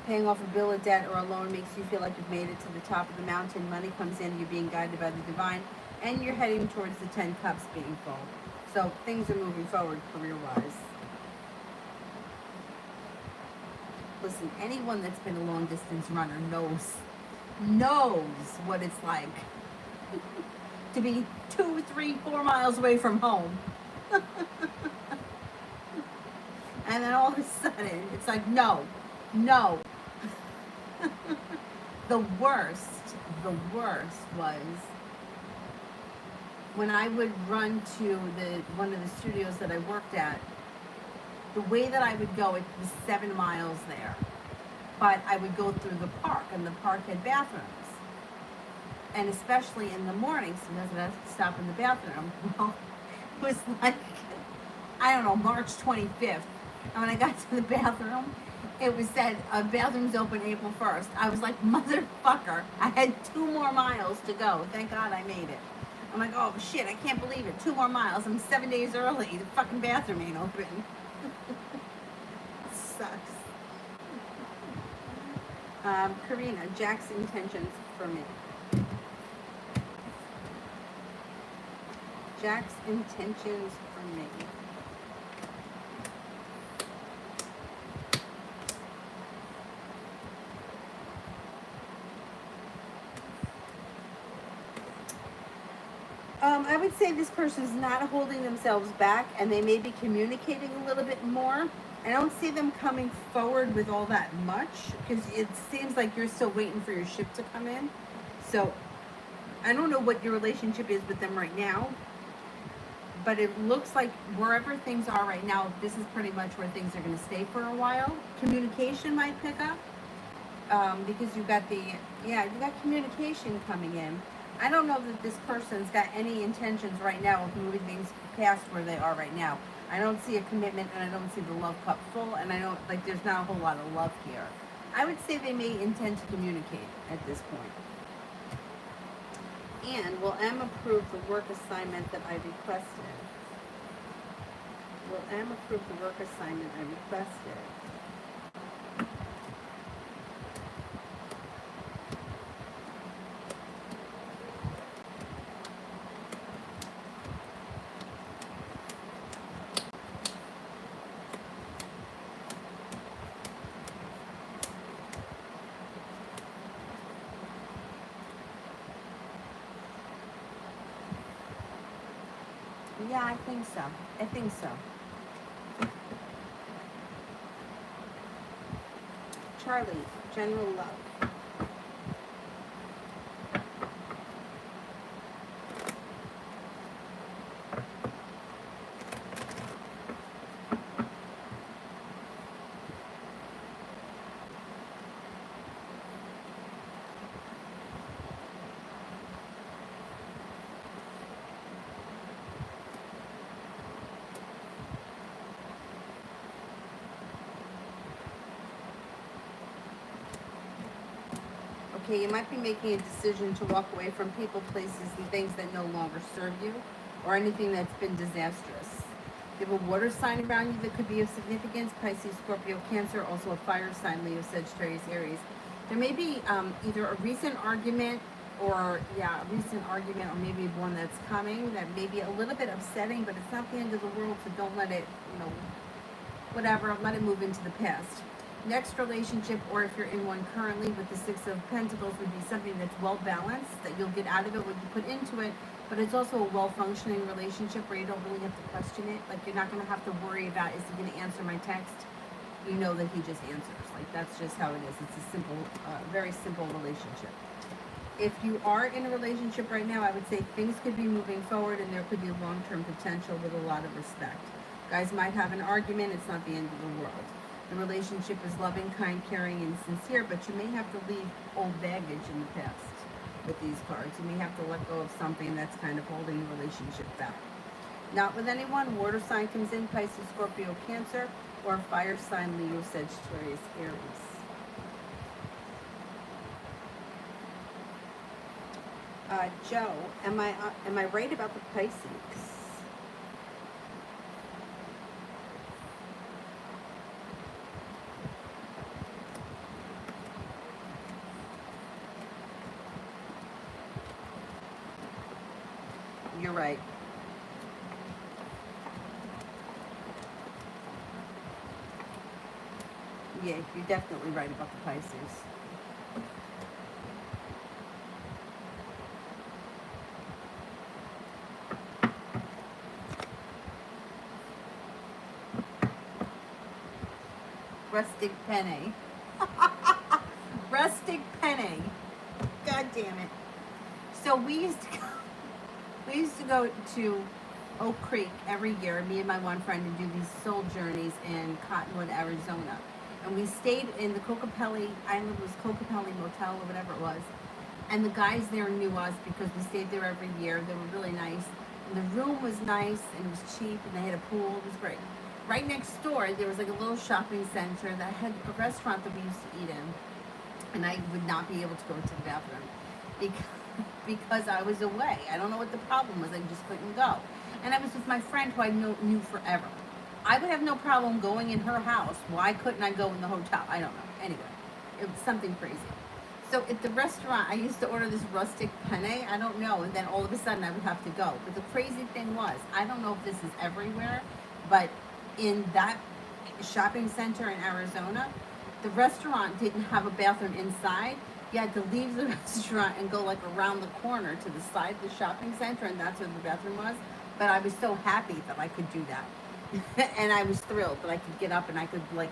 Paying off a bill of debt or a loan makes you feel like you've made it to the top of the mountain. Money comes in. You're being guided by the divine. And you're heading towards the 10 cups being full. So things are moving forward career-wise. Listen, anyone that's been a long distance runner knows what it's like to be 2, 3, 4 miles away from home. And then all of a sudden, it's like, no, no. the worst, the worst was when I would run to one of the studios that I worked at. The way that I would go, it was 7 miles there, but I would go through the park, and the park had bathrooms. And especially in the morning, sometimes I'd have to stop in the bathroom. Well, it was like, I don't know, March 25th. And when I got to the bathroom, it was said, bathrooms open April 1st. I was like, motherfucker, I had 2 more miles to go. Thank God I made it. I'm like, oh shit, I can't believe it. 2 more miles. I'm 7 days early. The fucking bathroom ain't open. Sucks. Karina, Jack's intentions for me. Jack's intentions for me. I would say this person's not holding themselves back, and they may be communicating a little bit more. I don't see them coming forward with all that much, because it seems like you're still waiting for your ship to come in. So I don't know what your relationship is with them right now, but it looks like wherever things are right now, this is pretty much where things are going to stay for a while. Communication might pick up, because you've got you got communication coming in. I don't know that this person's got any intentions right now of moving things past where they are right now. I don't see a commitment, and I don't see the love cup full, and I don't, like, there's not a whole lot of love here. I would say they may intend to communicate at this point. And will M approve the work assignment that I requested? Will M approve the work assignment I requested? Yeah, I think so. I think so. Charlie, general love. Okay, you might be making a decision to walk away from people, places, and things that no longer serve you, or anything that's been disastrous. You have a water sign around you that could be of significance: Pisces, Scorpio, Cancer, also a fire sign, Leo, Sagittarius, Aries. There may be either a recent argument or maybe one that's coming that may be a little bit upsetting, but it's not the end of the world, so don't let it, whatever, let it move into the past. Next relationship, or if you're in one currently with the Six of Pentacles, would be something that's well balanced, that you'll get out of it what you put into it, but it's also a well-functioning relationship where you don't really have to question it. Like, you're not going to have to worry about, is he going to answer my text? You know that he just answers. Like, that's just how it is. It's a simple, very simple relationship. If you are in a relationship right now, I would say things could be moving forward, and there could be long-term potential with a lot of respect. Guys might have an argument. It's not the end of the world. The relationship is loving, kind, caring, and sincere, but you may have to leave old baggage in the past with these cards. You may have to let go of something that's kind of holding the relationship back. Not with anyone. Water sign comes in: Pisces, Scorpio, Cancer, or fire sign, Leo, Sagittarius, Aries. Joe, am I right about the Pisces? You're right. Yeah, you're definitely right about the Pisces. rustic penne. Rustic penne. God damn it. So we used to go to Oak Creek every year, me and my one friend, and do these soul journeys in Cottonwood, Arizona. And we stayed in the Kokopelli, I think it was Kokopelli Motel or whatever it was. And the guys there knew us because we stayed there every year. They were really nice. And the room was nice and it was cheap and they had a pool. It was great. Right next door, there was like a little shopping center that had a restaurant that we used to eat in. And I would not be able to go to the bathroom because I was away. I don't know what the problem was. I just couldn't go. And I was with my friend who I knew forever. I would have no problem going in her house. Why couldn't I go in the hotel? I don't know. Anyway, it was something crazy. So at the restaurant, I used to order this rustic penne. I don't know. And then all of a sudden I would have to go. But the crazy thing was, I don't know if this is everywhere, but in that shopping center in Arizona, the restaurant didn't have a bathroom inside. You had to leave the restaurant and go like around the corner to the side of the shopping center, and that's where the bathroom was. But I was so happy that I could do that. And I was thrilled that I could get up and I could like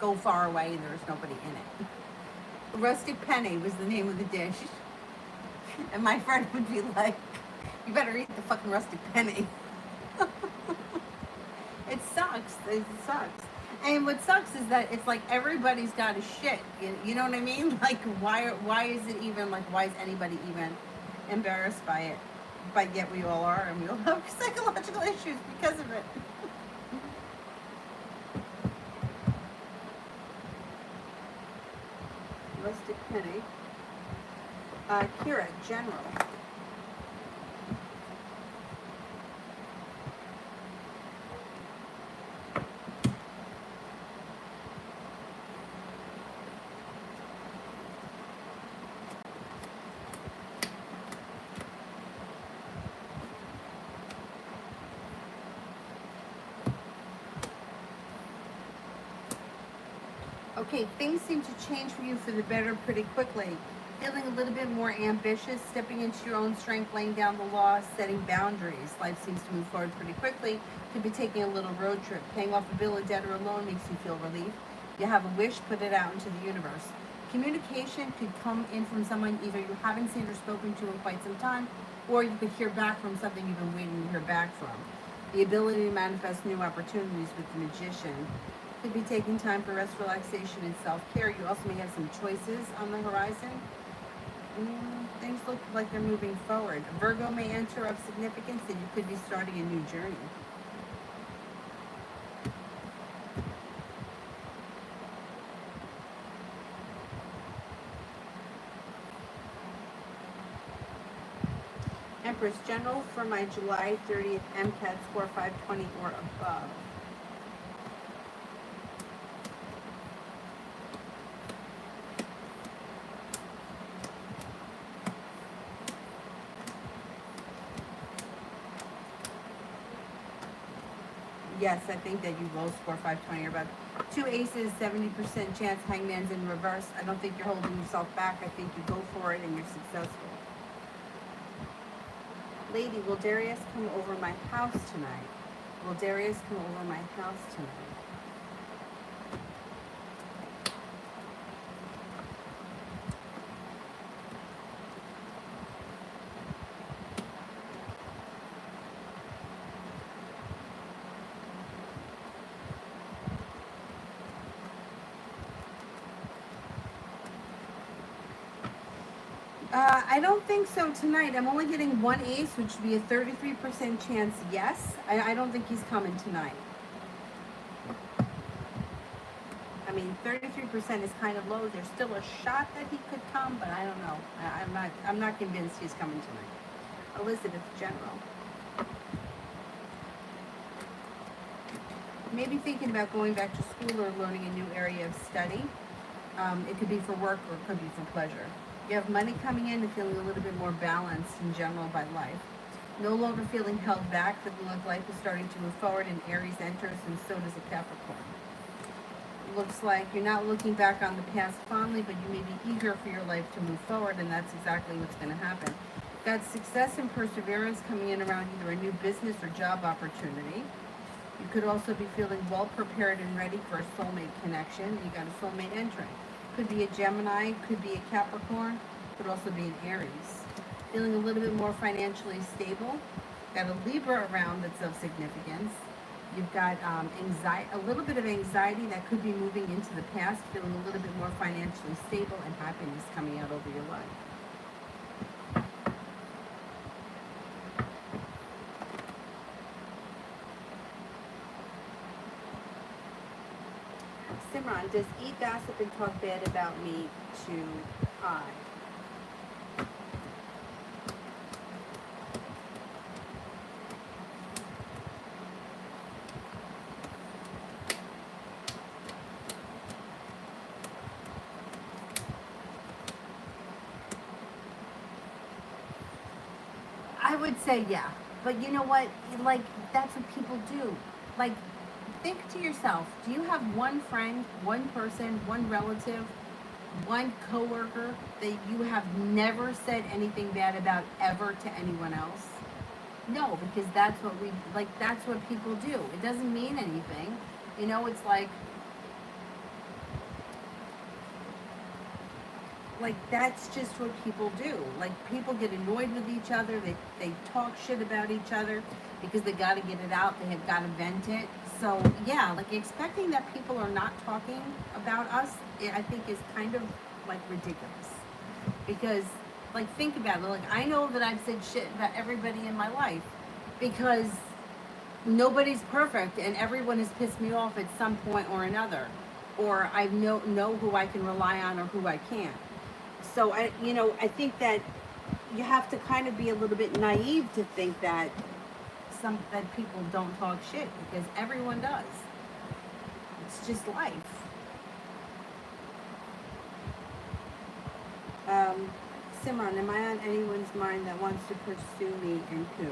go far away and there was nobody in it. Rustic penne was the name of the dish. And my friend would be like, you better eat the fucking rustic penne. It sucks. It sucks. And what sucks is that it's like everybody's got a shit. You know what I mean? Like, why is it even, like, why is anybody even embarrassed by it? But yet we all are, and we all have psychological issues because of it. Rustic penny. Kira, general. Okay, things seem to change for you for the better pretty quickly. Feeling a little bit more ambitious, stepping into your own strength, laying down the law, setting boundaries. Life seems to move forward pretty quickly. Could be taking a little road trip. Paying off a bill, a debt, or a loan makes you feel relief. You have a wish, put it out into the universe. Communication could come in from someone either you haven't seen or spoken to in quite some time, or you could hear back from something you've been waiting to hear back from. The ability to manifest new opportunities with the magician. Could be taking time for rest, relaxation, and self-care. You also may have some choices on the horizon. Things look like they're moving forward. Virgo may enter of significance that you could be starting a new journey. Empress General for my July 30th MCAT score 520 or above. Yes, I think that you will score 520 or above. 2 aces, 70% chance, hangman's in reverse. I don't think you're holding yourself back. I think you go for it and you're successful. Lady, will Darius come over my house tonight? Will Darius come over my house tonight? I don't think so tonight. I'm only getting 1 ace, which would be a 33% chance yes. I don't think he's coming tonight. I mean, 33% is kind of low. There's still a shot that he could come, but I don't know. I'm not convinced he's coming tonight. Elizabeth General. Maybe thinking about going back to school or learning a new area of study. It could be for work or it could be for pleasure. You have money coming in and feeling a little bit more balanced in general by life. No longer feeling held back, feeling like life is starting to move forward, and Aries enters, and so does a Capricorn. It looks like you're not looking back on the past fondly, but you may be eager for your life to move forward, and that's exactly what's going to happen. Got success and perseverance coming in around either a new business or job opportunity. You could also be feeling well prepared and ready for a soulmate connection. You got a soulmate entering. Could be a Gemini, could be a Capricorn, could also be an Aries. Feeling a little bit more financially stable. Got a Libra around that's of significance. You've got anxiety, a little bit of anxiety that could be moving into the past, feeling a little bit more financially stable and happiness coming out over your life. Simran, does eat, gossip, and talk bad about me to I? I would say yeah. But you know what? Like, that's what people do. Like, think to yourself, do you have one friend, one person, one relative, one coworker that you have never said anything bad about ever to anyone else? No, because that's what we like, that's what people do. It doesn't mean anything. You know, it's like that's just what people do. Like, people get annoyed with each other, they talk shit about each other because they got to get it out, they have got to vent it. So yeah, like expecting that people are not talking about us, I think is kind of like ridiculous. Because like, think about it, like I know that I've said shit about everybody in my life because nobody's perfect and everyone has pissed me off at some point or another, or I know who I can rely on or who I can't. So I think that you have to kind of be a little bit naive to think that that people don't talk shit, because everyone does. It's just life. um, Simran, am I on anyone's mind that wants to pursue me, and who?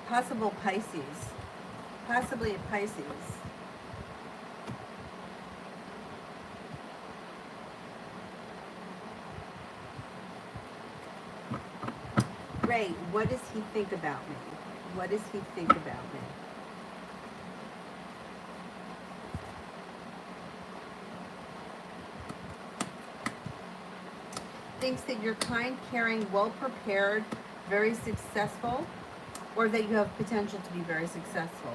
Possible Pisces. Possibly a Pisces. Ray, what does he think about me? What does he think about me? Thinks that you're kind, caring, well prepared, very successful, or that you have potential to be very successful.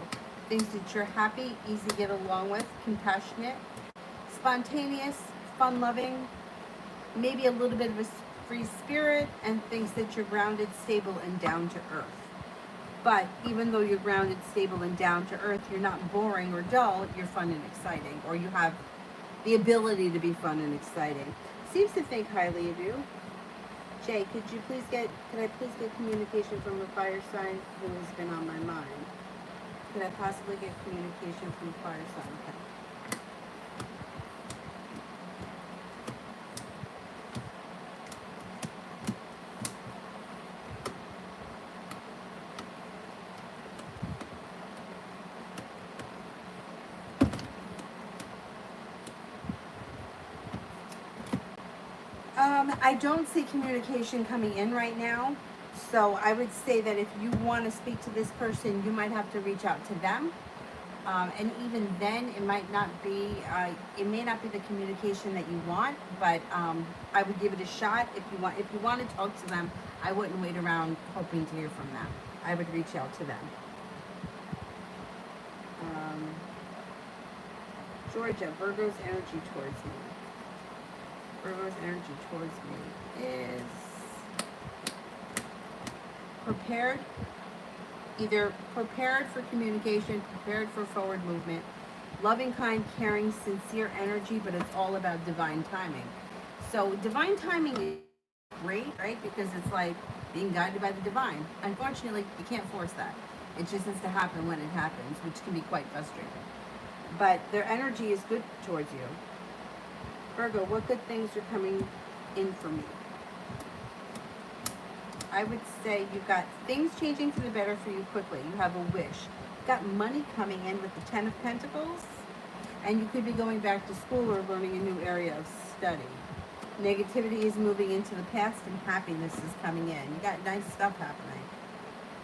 Thinks that you're happy, easy to get along with, compassionate, spontaneous, fun loving, maybe a little bit of a free spirit, and thinks that you're grounded, stable, and down to earth. But even though you're grounded, stable, and down to earth, you're not boring or dull, you're fun and exciting, or you have the ability to be fun and exciting. Seems to think highly of you. Jay, could I please get communication from a fire sign who has been on my mind? Could I possibly get communication from a fire sign? Okay. I don't see communication coming in right now. So I would say that if you want to speak to this person, you might have to reach out to them. And even then, it may not be the communication that you want, but I would give it a shot. If you want to talk to them, I wouldn't wait around hoping to hear from them. I would reach out to them. Georgia, Virgo's energy towards me. Virgo's energy towards me is prepared, either prepared for communication, prepared for forward movement, loving, kind, caring, sincere energy, but it's all about divine timing. So divine timing is great, right? Because it's like being guided by the divine. Unfortunately, you can't force that. It just has to happen when it happens, which can be quite frustrating. But their energy is good towards you. Virgo, what good things are coming in for me? I would say you've got things changing for the better for you quickly. You have a wish. You've got money coming in with the Ten of Pentacles, and you could be going back to school or learning a new area of study. Negativity is moving into the past, and happiness is coming in. You got nice stuff happening.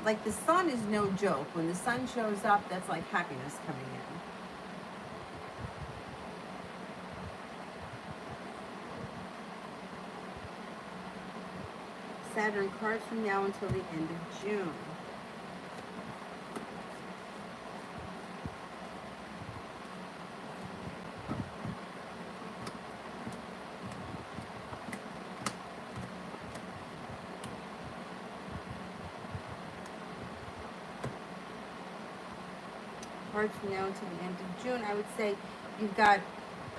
Like the sun is no joke. When the sun shows up, that's like happiness coming in. Saturn cards from now until the end of June. Cards from now until the end of June. I would say you've got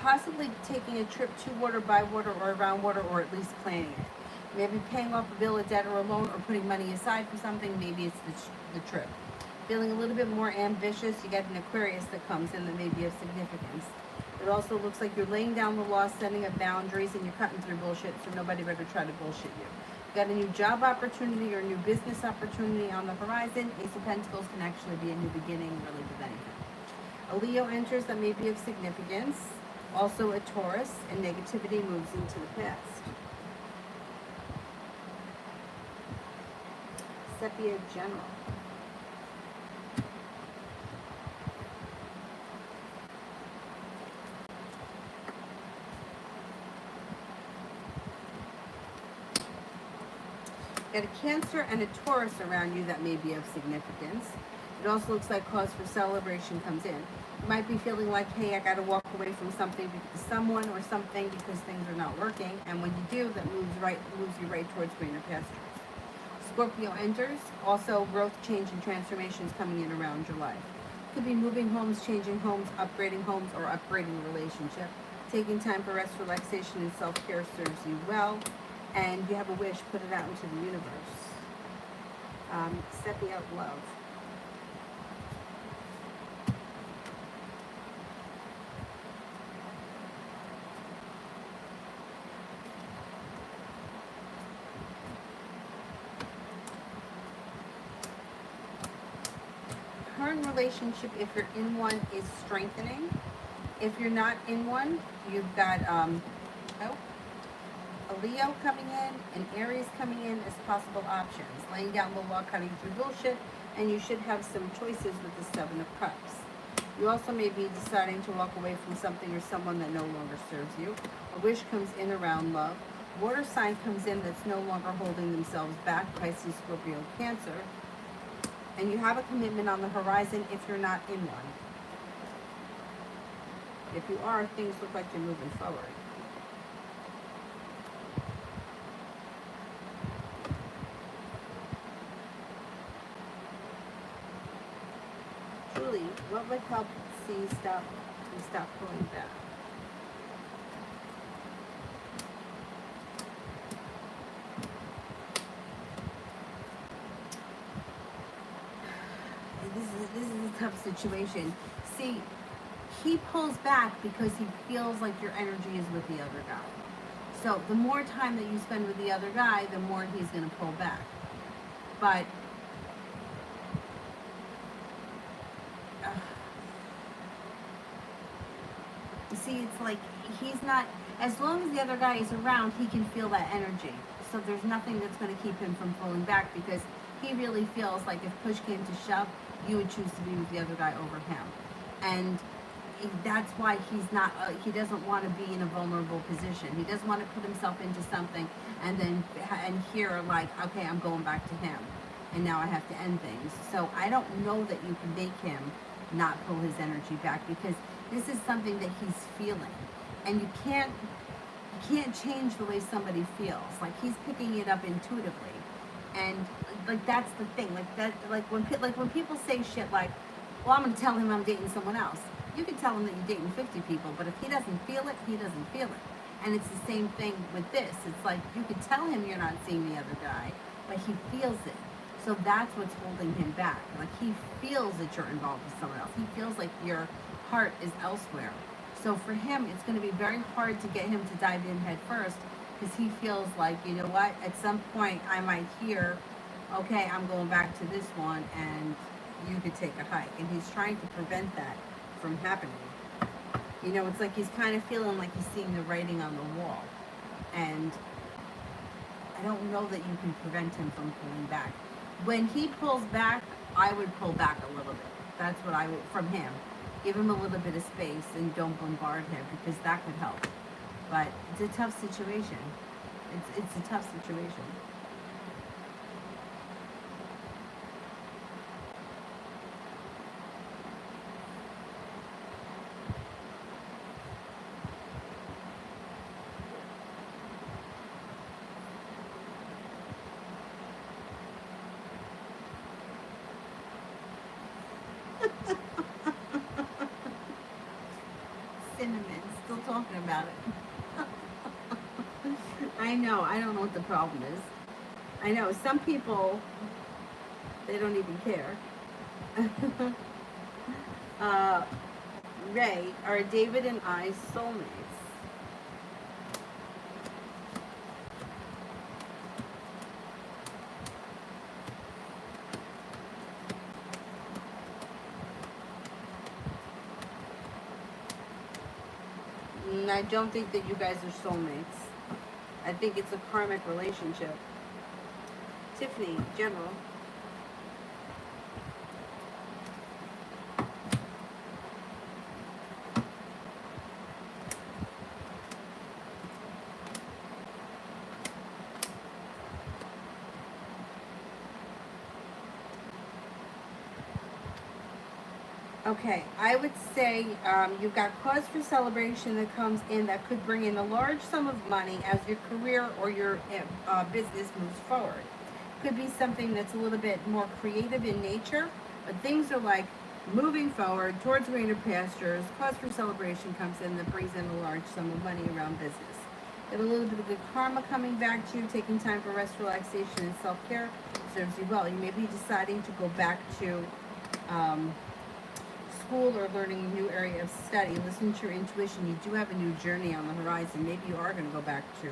possibly taking a trip to water, by water, or around water, or at least planning it. Maybe paying off a bill, a debt, or a loan, or putting money aside for something. Maybe it's the trip. Feeling a little bit more ambitious. You get an Aquarius that comes in that may be of significance. It also looks like you're laying down the law, setting up boundaries, and you're cutting through bullshit, so nobody better try to bullshit you. You got a new job opportunity or a new business opportunity on the horizon. Ace of Pentacles can actually be a new beginning, really, with anything. A Leo enters that may be of significance. Also a Taurus, and negativity moves into the past. Sepia General. Got a Cancer and a Taurus around you that may be of significance. It also looks like cause for celebration comes in. You might be feeling like, hey, I got to walk away from something because someone or something because things are not working. And when you do, that moves you right towards greener pastures. Scorpio enters. Also, growth, change, and transformations coming in around July. Could be moving homes, changing homes, upgrading homes, or upgrading a relationship. Taking time for rest, relaxation, and self-care serves you well. And you have a wish, put it out into the universe. Sepia Love. Current relationship, if you're in one, is strengthening. If you're not in one, you've got a Leo coming in, an Aries coming in as possible options. Laying down the law, cutting through bullshit, and you should have some choices with the Seven of Cups. You also may be deciding to walk away from something or someone that no longer serves you. A wish comes in around love. Water sign comes in that's no longer holding themselves back. Pisces, Scorpio, Cancer. And you have a commitment on the horizon if you're not in one. If you are, things look like you're moving forward. Truly, what would help C stop pulling back? This is a tough situation. See, he pulls back because he feels like your energy is with the other guy. So the more time that you spend with the other guy, the more he's going to pull back. But you see, it's like he's not, as long as the other guy is around, he can feel that energy. So there's nothing that's going to keep him from pulling back because he really feels like if push came to shove, you would choose to be with the other guy over him. And that's why he's not, he doesn't want to be in a vulnerable position. He doesn't want to put himself into something and hear like, okay, I'm going back to him. And now I have to end things. So I don't know that you can make him not pull his energy back because this is something that he's feeling. And you can't change the way somebody feels. Like he's picking it up intuitively. And like that's the thing. Like when people say shit like, well, I'm gonna tell him I'm dating someone else. You can tell him that you're dating 50 people, but if he doesn't feel it, he doesn't feel it. And it's the same thing with this. It's like you could tell him you're not seeing the other guy, but he feels it. So that's what's holding him back. Like he feels that you're involved with someone else. He feels like your heart is elsewhere. So So for him, it's going to be very hard to get him to dive in head first because he feels like, you know what, at some point I might hear, okay, I'm going back to this one and you could take a hike. And he's trying to prevent that from happening. You know, it's like he's kind of feeling like he's seeing the writing on the wall. And I don't know that you can prevent him from pulling back. When he pulls back, I would pull back a little bit. That's what I would, from him. Give him a little bit of space and don't bombard him because that could help. But it's a tough situation. It's a tough situation. Cinnamon, still talking about it. I know, I don't know what the problem is. I know, some people, they don't even care. uh, Ray, are David and I soulmates? I don't think that you guys are soulmates. I think it's a karmic relationship. Tiffany, general. Okay, I would say you've got cause for celebration that comes in that could bring in a large sum of money as your career or your business moves forward. Could be something that's a little bit more creative in nature, but things are like moving forward towards greener pastures. Cause for celebration comes in that brings in a large sum of money around business. Get a little bit of good karma coming back to you. Taking time for rest, relaxation, and self-care serves you well. You may be deciding to go back to school or learning a new area of study. Listen to your intuition. You do have a new journey on the horizon. Maybe you are going to go back to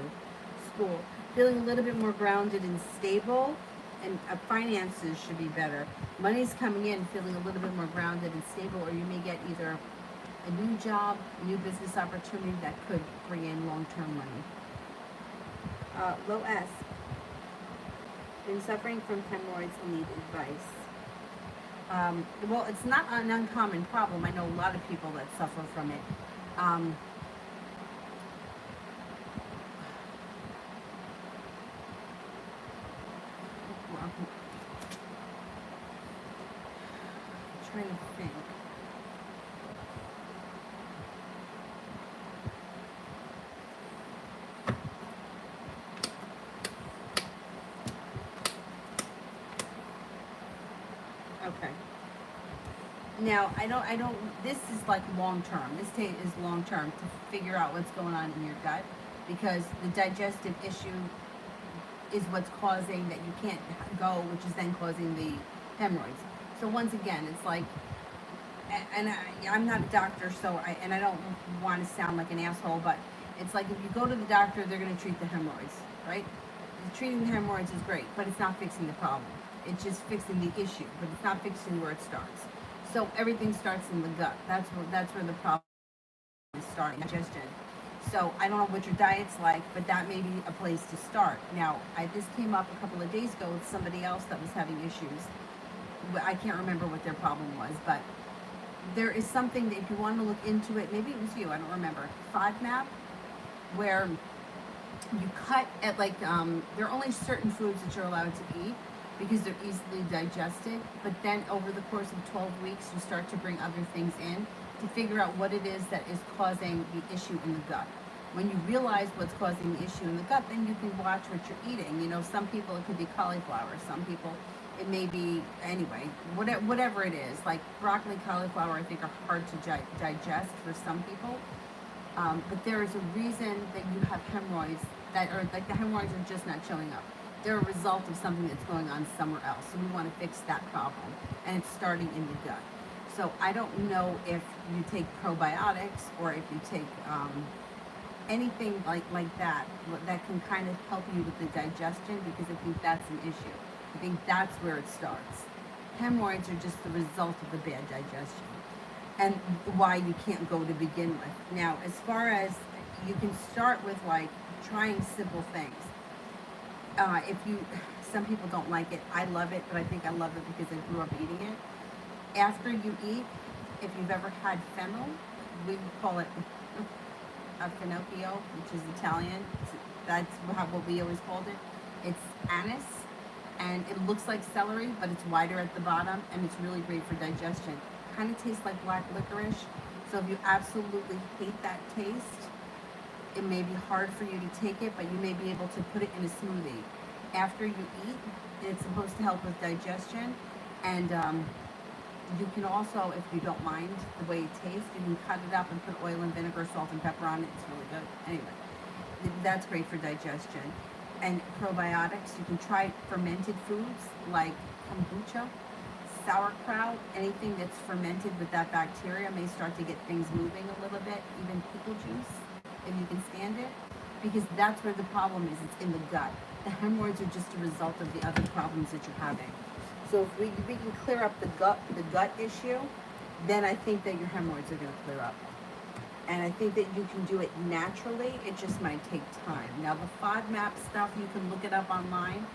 school. Feeling a little bit more grounded and stable, and finances should be better. Money's coming in, feeling a little bit more grounded and stable, or you may get either a new job, a new business opportunity that could bring in long-term money. Low S. Been suffering from hemorrhoids and need advice. Well, it's not an uncommon problem. I know a lot of people that suffer from it. I'm trying to think. Okay. Now, I don't, this is like long term. This is long term to figure out what's going on in your gut because the digestive issue is what's causing that you can't go, which is then causing the hemorrhoids. So once again, it's like, and I'm not a doctor, so I don't want to sound like an asshole, but it's like if you go to the doctor, they're going to treat the hemorrhoids, right? Treating the hemorrhoids is great, but it's not fixing the problem. It's just fixing the issue, but it's not fixing where it starts. So everything starts in the gut. That's where the problem is starting, digestion. So I don't know what your diet's like, but that may be a place to start. Now, this came up a couple of days ago with somebody else that was having issues. I can't remember what their problem was, but there is something that if you want to look into it, maybe it was you, I don't remember, FODMAP, where you cut at like, there are only certain foods that you're allowed to eat because they're easily digested, but then over the course of 12 weeks, you start to bring other things in to figure out what it is that is causing the issue in the gut. When you realize what's causing the issue in the gut, then you can watch what you're eating. You know, some people it could be cauliflower, some people it may be, anyway, whatever it is. Like broccoli, cauliflower, I think are hard to digest for some people. But there is a reason that you have hemorrhoids that are like the hemorrhoids are just not showing up. They're a result of something that's going on somewhere else. So we want to fix that problem, and it's starting in the gut. So I don't know if you take probiotics or if you take anything like that that can kind of help you with the digestion, because I think that's an issue. I think that's where it starts. Hemorrhoids are just the result of the bad digestion and why you can't go to begin with. Now, as far as you can start with like trying simple things. If you, some people don't like it. I love it, but I think I love it because I grew up eating it. After you eat, if you've ever had fennel, we call it a finocchio, which is Italian. That's what we always called it. It's anise, and it looks like celery, but it's wider at the bottom, and it's really great for digestion. Kind of tastes like black licorice. So if you absolutely hate that taste, it may be hard for you to take it, but you may be able to put it in a smoothie. After you eat, it's supposed to help with digestion, and you can also, if you don't mind the way it tastes, you can cut it up and put oil and vinegar, salt and pepper on it. It's really good. Anyway, that's great for digestion. And probiotics, you can try fermented foods like kombucha, sauerkraut, anything that's fermented with that bacteria may start to get things moving a little bit, even pickle juice, if you can stand it, because that's where the problem is. It's in the gut. The hemorrhoids are just a result of the other problems that you're having. So if we can clear up the gut issue, then I think that your hemorrhoids are going to clear up. And I think that you can do it naturally. It just might take time. Now the FODMAP stuff, you can look it up online.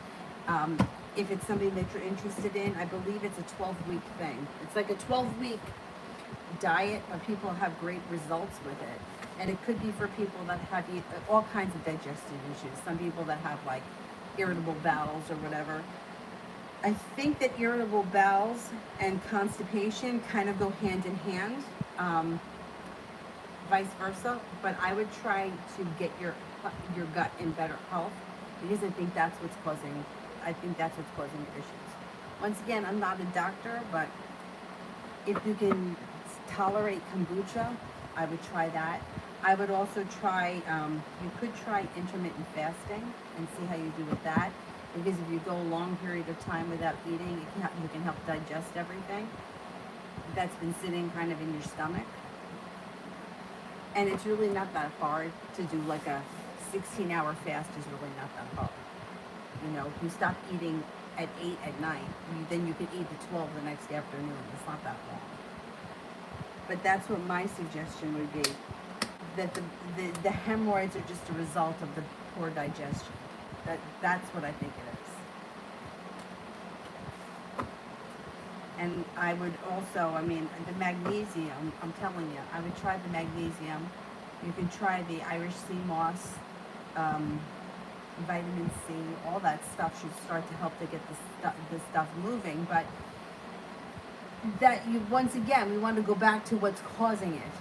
If it's something that you're interested in, I believe it's a 12-week thing. It's like a 12-week diet, but people have great results with it. And it could be for people that have all kinds of digestive issues. Some people that have like irritable bowels or whatever. I think that irritable bowels and constipation kind of go hand in hand, vice versa. But I would try to get your gut in better health, because I think that's what's causing your issues. Once again, I'm not a doctor, but if you can tolerate kombucha, I would try that. I would also try, you could try intermittent fasting and see how you do with that. Because if you go a long period of time without eating, you can help digest everything that's been sitting kind of in your stomach. And it's really not that hard to do. Like a 16-hour fast is really not that hard. You know, if you stop eating at 8 at night, then you can eat at 12 the next afternoon. It's not that long. But that's what my suggestion would be. That the hemorrhoids are just a result of the poor digestion. That's what I think it is. And I would also, I mean, the magnesium, I'm telling you, I would try the magnesium. You can try the Irish sea moss, vitamin C, all that stuff should start to help to get the stuff moving. But that you, once again, we want to go back to what's causing it.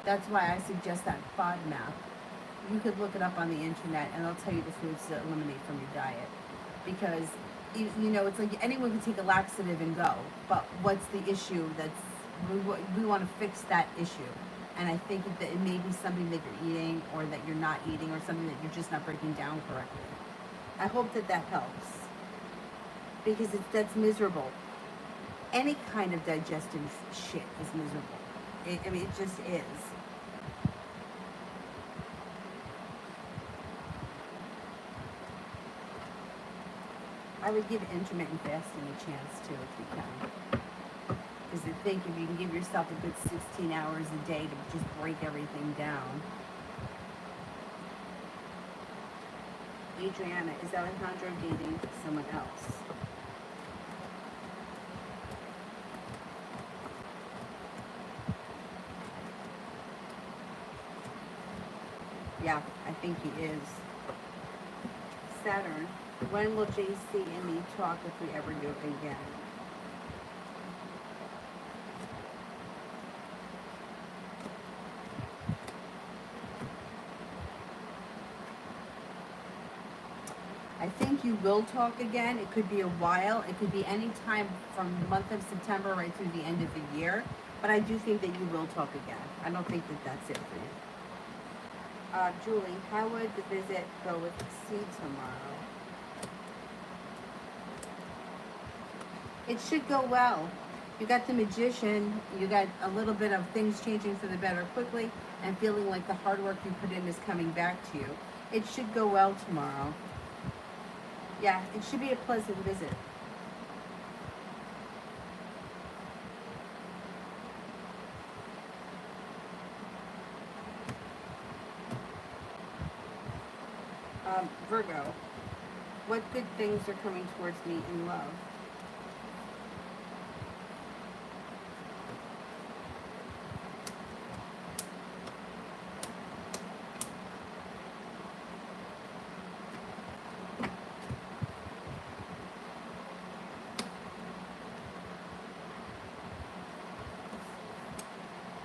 That's why I suggest that FODMAP. You could look it up on the internet, and it'll tell you the foods to eliminate from your diet. Because, you know, it's like anyone can take a laxative and go, but what's the issue? We want to fix that issue. And I think that it may be something that you're eating or that you're not eating, or something that you're just not breaking down correctly. I hope that helps, because that's miserable. Any kind of digestive shit is miserable. I mean, it just is. I would give intermittent fasting a chance too, if you can. Because I think if you can give yourself a good 16 hours a day to just break everything down. Adriana, is Alejandro dating someone else? Yeah, I think he is. Saturn, when will JC and me talk if we ever do it again? I think you will talk again. It could be a while. It could be any time from the month of September right through the end of the year. But I do think that you will talk again. I don't think that that's it for you. Julie, how would the visit go with C tomorrow? It should go well. You got the Magician, you got a little bit of things changing for the better quickly, and feeling like the hard work you put in is coming back to you. It should go well tomorrow. Yeah, it should be a pleasant visit. Virgo, what good things are coming towards me in love?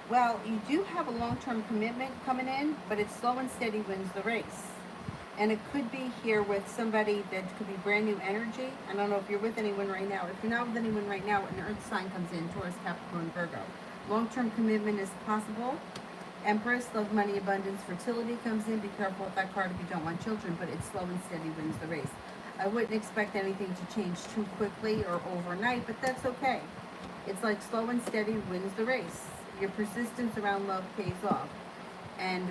Well, you do have a long-term commitment coming in, but it's slow and steady wins the race. And it could be here with somebody that could be brand new energy. I don't know if you're with anyone right now. If you're not with anyone right now, an earth sign comes in, Taurus, Capricorn, Virgo. Long-term commitment is possible. Empress, love, money, abundance, fertility comes in. Be careful with that card if you don't want children, but it's slow and steady wins the race. I wouldn't expect anything to change too quickly or overnight, but that's okay. It's like slow and steady wins the race. Your persistence around love pays off. And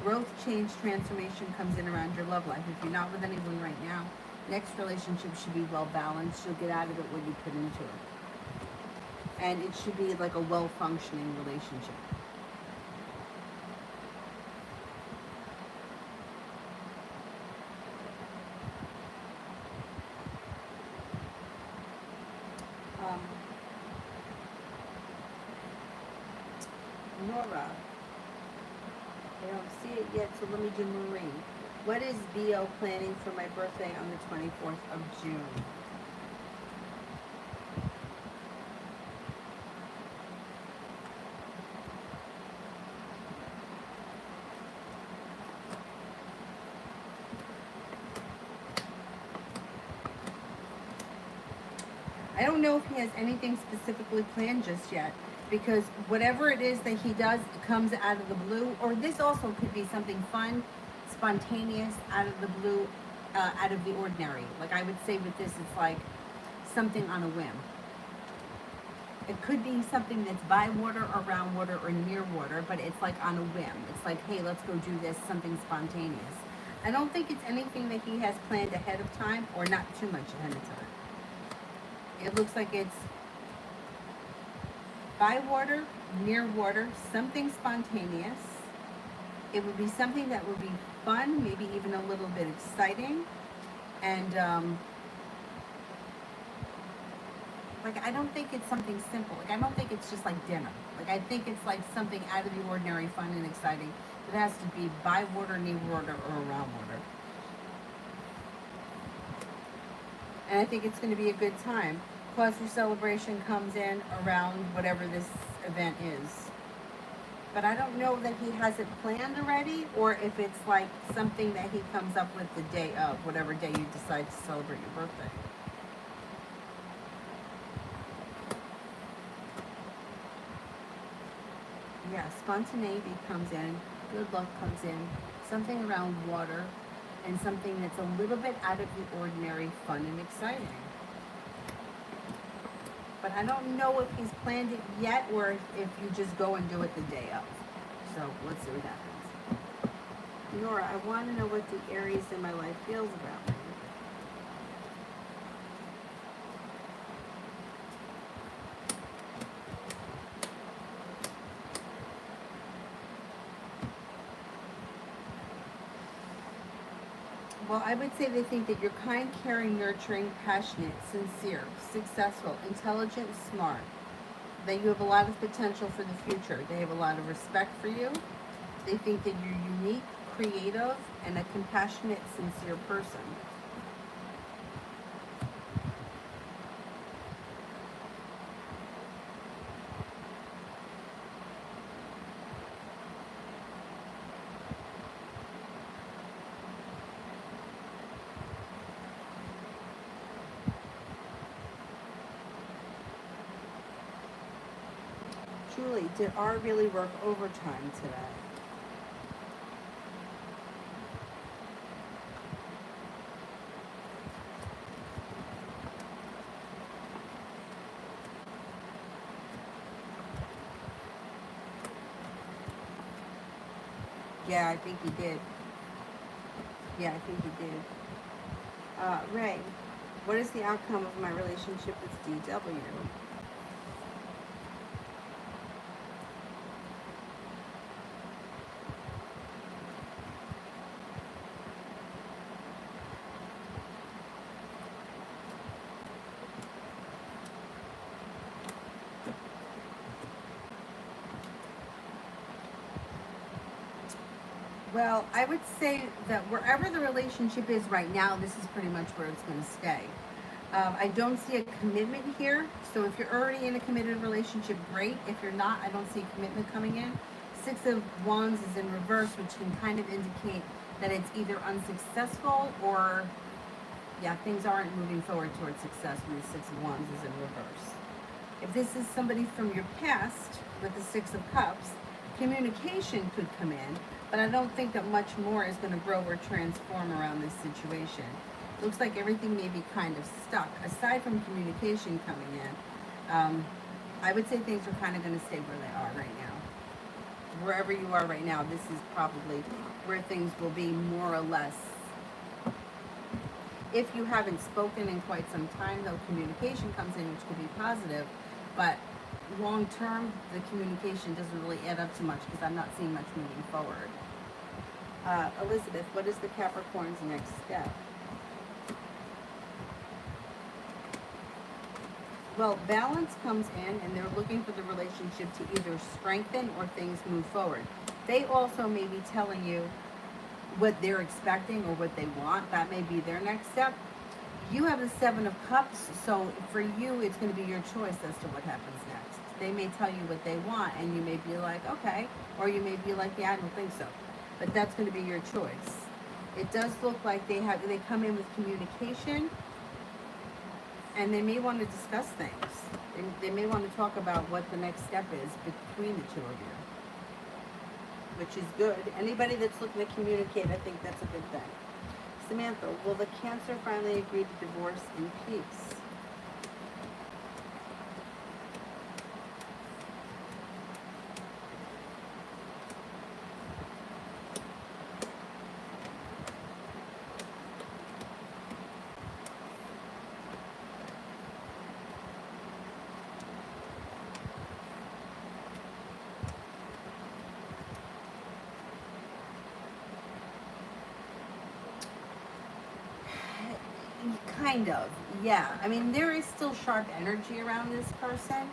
growth, change, transformation comes in around your love life. If you're not with anyone right now, next relationship should be well balanced. You'll get out of it what you put into it. And it should be like a well-functioning relationship. Nora, I don't see it yet, so let me do Marine. What is BO planning for my birthday on the 24th of June? I don't know if he has anything specifically planned just yet, because whatever it is that he does, it comes out of the blue, or this also could be something fun, spontaneous, out of the blue, out of the ordinary. Like I would say with this, it's like something on a whim. It could be something that's by water, around water, or near water, but it's like on a whim. It's like, hey, let's go do this, something spontaneous. I don't think it's anything that he has planned ahead of time, or not too much ahead of time. It looks like it's by water, near water, something spontaneous. It would be something that would be fun, maybe even a little bit exciting. And like, I don't think it's something simple. Like, I don't think it's just like dinner. Like, I think it's like something out of the ordinary, fun and exciting. It has to be by water, near water, or around water. And I think it's going to be a good time. Cause for celebration comes in around whatever this event is. But I don't know that he has it planned already, or if it's like something that he comes up with the day of, whatever day you decide to celebrate your birthday. Yeah, spontaneity comes in, good luck comes in, something around water, and something that's a little bit out of the ordinary, fun and exciting. But I don't know if he's planned it yet, or if you just go and do it the day of. So let's see what happens. Nora, I want to know what the Aries in my life feels about me. Well, I would say they think that you're kind, caring, nurturing, passionate, sincere, successful, intelligent, smart. That you have a lot of potential for the future. They have a lot of respect for you. They think that you're unique, creative, and a compassionate, sincere person. Julie, did R really work overtime today? Yeah, I think he did. Yeah, I think he did. Ray, what is the outcome of my relationship with DW? Well, I would say that wherever the relationship is right now, this is pretty much where it's going to stay. I don't see a commitment here. So if you're already in a committed relationship, great. If you're not, I don't see a commitment coming in. Six of Wands is in reverse, which can kind of indicate that it's either unsuccessful or, yeah, things aren't moving forward towards success when the Six of Wands is in reverse. If this is somebody from your past with the Six of Cups, communication could come in, but I don't think that much more is going to grow or transform around this situation. Looks like everything may be kind of stuck. Aside from communication coming in, I would say things are kind of going to stay where they are right now. Wherever you are right now, this is probably where things will be more or less. If you haven't spoken in quite some time, though, communication comes in, which could be positive, but long term, the communication doesn't really add up to much because I'm not seeing much moving forward. Elizabeth, what is the Capricorn's next step? Well, balance comes in and they're looking for the relationship to either strengthen or things move forward. They also may be telling you what they're expecting or what they want. That may be their next step. You have the Seven of Cups, so for you, it's going to be your choice as to what happens next. They may tell you what they want, and you may be like, okay, or you may be like, yeah, I don't think so. But that's going to be your choice. It does look like they come in with communication, and they may want to discuss things. They may want to talk about what the next step is between the two of you, which is good. Anybody that's looking to communicate, I think that's a good thing. Samantha, will the Cancer finally agree to divorce in peace? Kind of, yeah. I mean, there is still sharp energy around this person,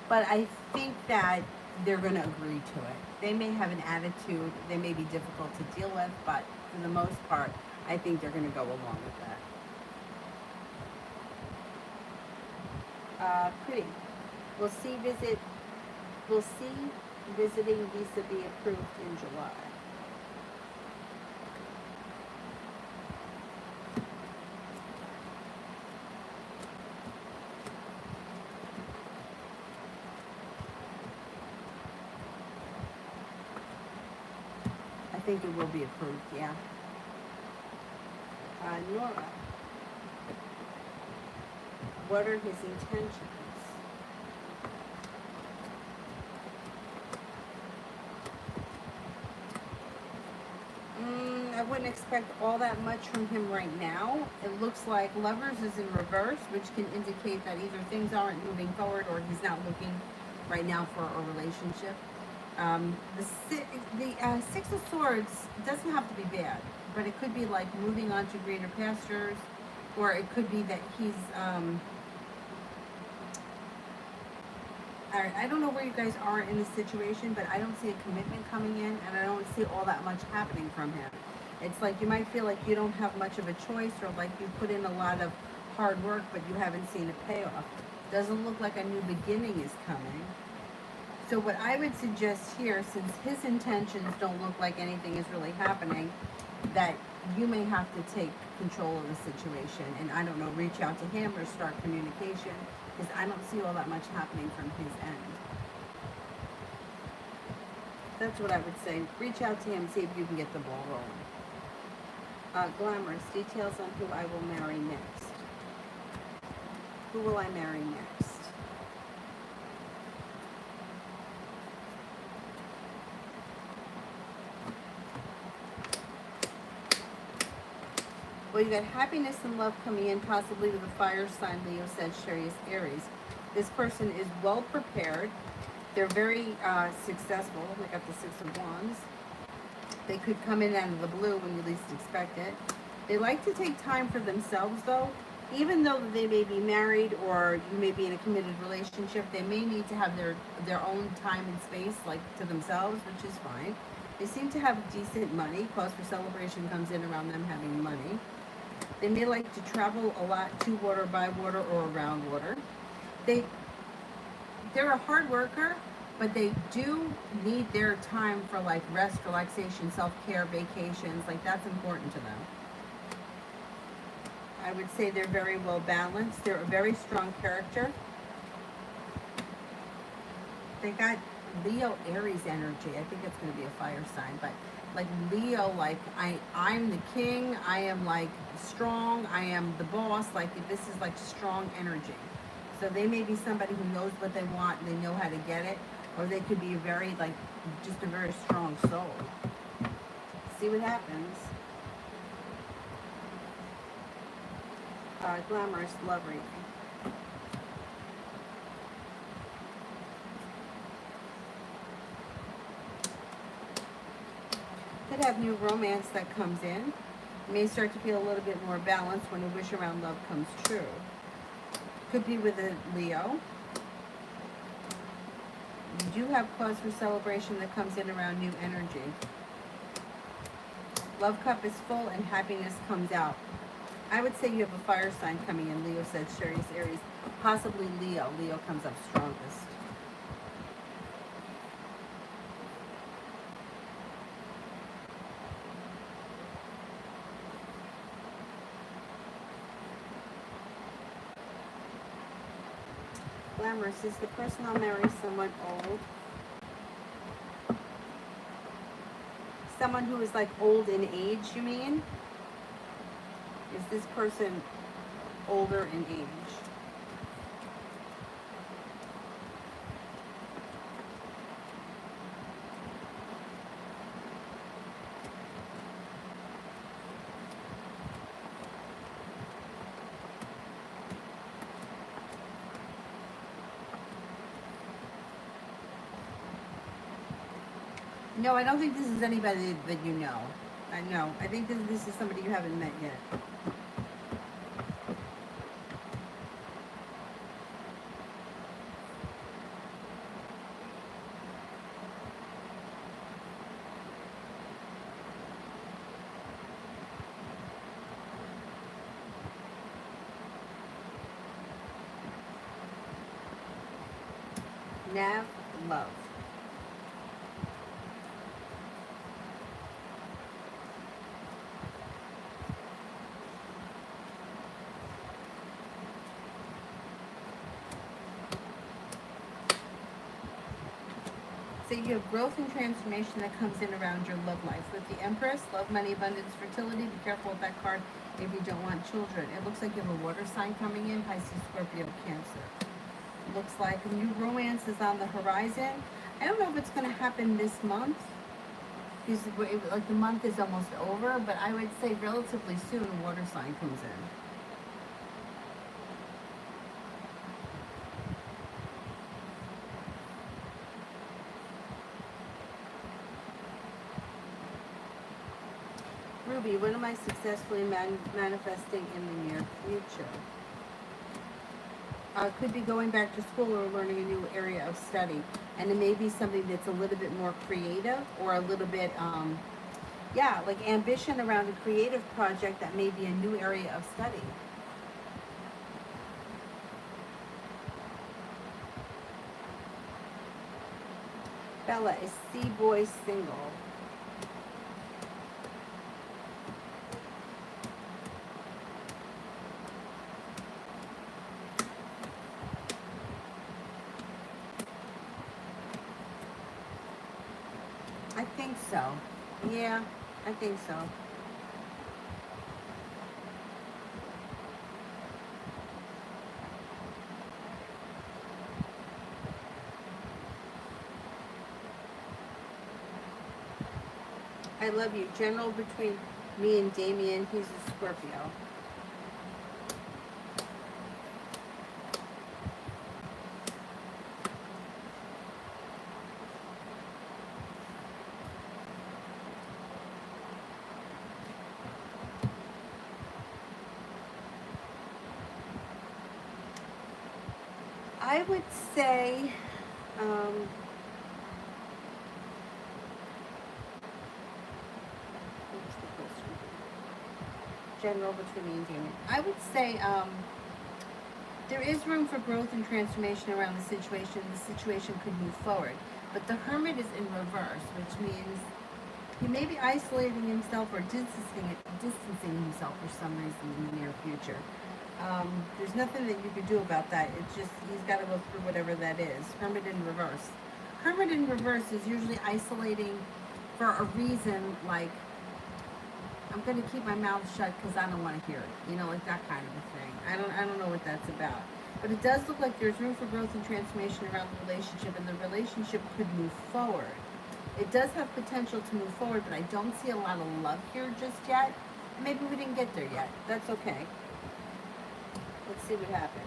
but I think that they're going to agree to it. They may have an attitude, they may be difficult to deal with, but for the most part, I think they're going to go along with that. Pretty. We'll see visiting visa be approved in July. I think it will be approved, yeah. Nora, what are his intentions? I wouldn't expect all that much from him right now. It looks like Lovers is in reverse, which can indicate that either things aren't moving forward or he's not looking right now for a relationship. The Six of Swords doesn't have to be bad, but it could be like moving on to greener pastures, or it could be that he's I don't know where you guys are in this situation, but I don't see a commitment coming in, and I don't see all that much happening from him. It's like you might feel like you don't have much of a choice, or like you put in a lot of hard work, but you haven't seen a payoff. Doesn't look like a new beginning is coming. So what I would suggest here, since his intentions don't look like anything is really happening, that you may have to take control of the situation and, I don't know, reach out to him or start communication, because I don't see all that much happening from his end. That's what I would say. Reach out to him, see if you can get the ball rolling. Glamorous, details on who I will marry next. Who will I marry next? Well, you got happiness and love coming in, possibly with a fire sign, Leo, Sagittarius, Aries. This person is well prepared. They're very successful. They got the Six of Wands. They could come in out of the blue when you least expect it. They like to take time for themselves, though. Even though they may be married or you may be in a committed relationship, they may need to have their own time and space, like to themselves, which is fine. They seem to have decent money. Cause for celebration comes in around them having money. They may like to travel a lot to water, by water, or around water. They they're a hard worker, but they do need their time for like rest, relaxation, self-care, vacations. Like that's important to them. I would say they're very well balanced. They're a very strong character. They got Leo Aries energy. I think it's going to be a fire sign, but like Leo, like I'm the king. I am like strong. I am the boss. Like this is like strong energy. So they may be somebody who knows what they want and they know how to get it, or they could be a very like just a very strong soul. See what happens. Glamorous love reading. Could have new romance that comes in. You may start to feel a little bit more balanced when a wish around love comes true. Could be with a Leo. You do have cause for celebration that comes in around new energy. Love cup is full and happiness comes out. I would say you have a fire sign coming in, Leo, Sagittarius, Aries, possibly Leo. Leo comes up strongest. Glamorous, is the person I'll marry someone old? Someone who is like old in age, you mean? Is this person older in age? No, I don't think this is anybody that you know. I know. I think this is somebody you haven't met yet. Nav, love. So you have growth and transformation that comes in around your love life. With the Empress, love, money, abundance, fertility. Be careful with that card if you don't want children. It looks like you have a water sign coming in, Pisces, Scorpio, Cancer. Looks like a new romance is on the horizon. I don't know if it's going to happen this month, because like the month is almost over, but I would say relatively soon a water sign comes in. Ruby, when am I successfully manifesting in the near future? Could be going back to school or learning a new area of study. And it may be something that's a little bit more creative or a little bit, yeah, like ambition around a creative project that may be a new area of study. Bella, is C-Boy single? I think so. Yeah, I think so. I love you. General between Me and Damien, he's a Scorpio. I would say, what's the question? General between me and Damien. I would say, there is room for growth and transformation around the situation. The situation could move forward. But the Hermit is in reverse, which means he may be isolating himself or distancing himself for some reason in the near future. There's nothing that you could do about that. It's just he's got to go through whatever that is. Hermit in reverse. Hermit in reverse is usually isolating for a reason like, I'm going to keep my mouth shut because I don't want to hear it. You know, like that kind of a thing. I don't know what that's about. But it does look like there's room for growth and transformation around the relationship, and the relationship could move forward. It does have potential to move forward, but I don't see a lot of love here just yet. Maybe we didn't get there yet. That's okay. Let's see what happens.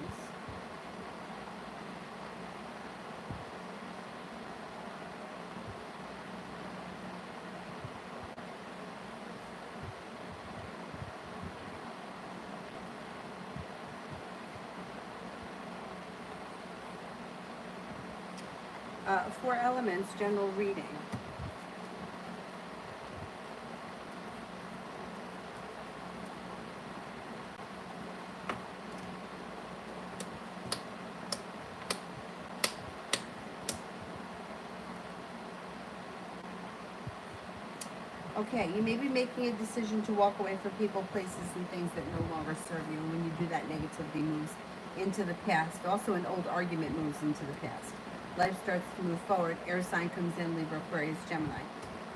Four elements, general reading. Okay, you may be making a decision to walk away from people, places, and things that no longer serve you. And when you do that, negativity moves into the past. Also, an old argument moves into the past. Life starts to move forward. Air sign comes in, Libra, Aquarius, Gemini.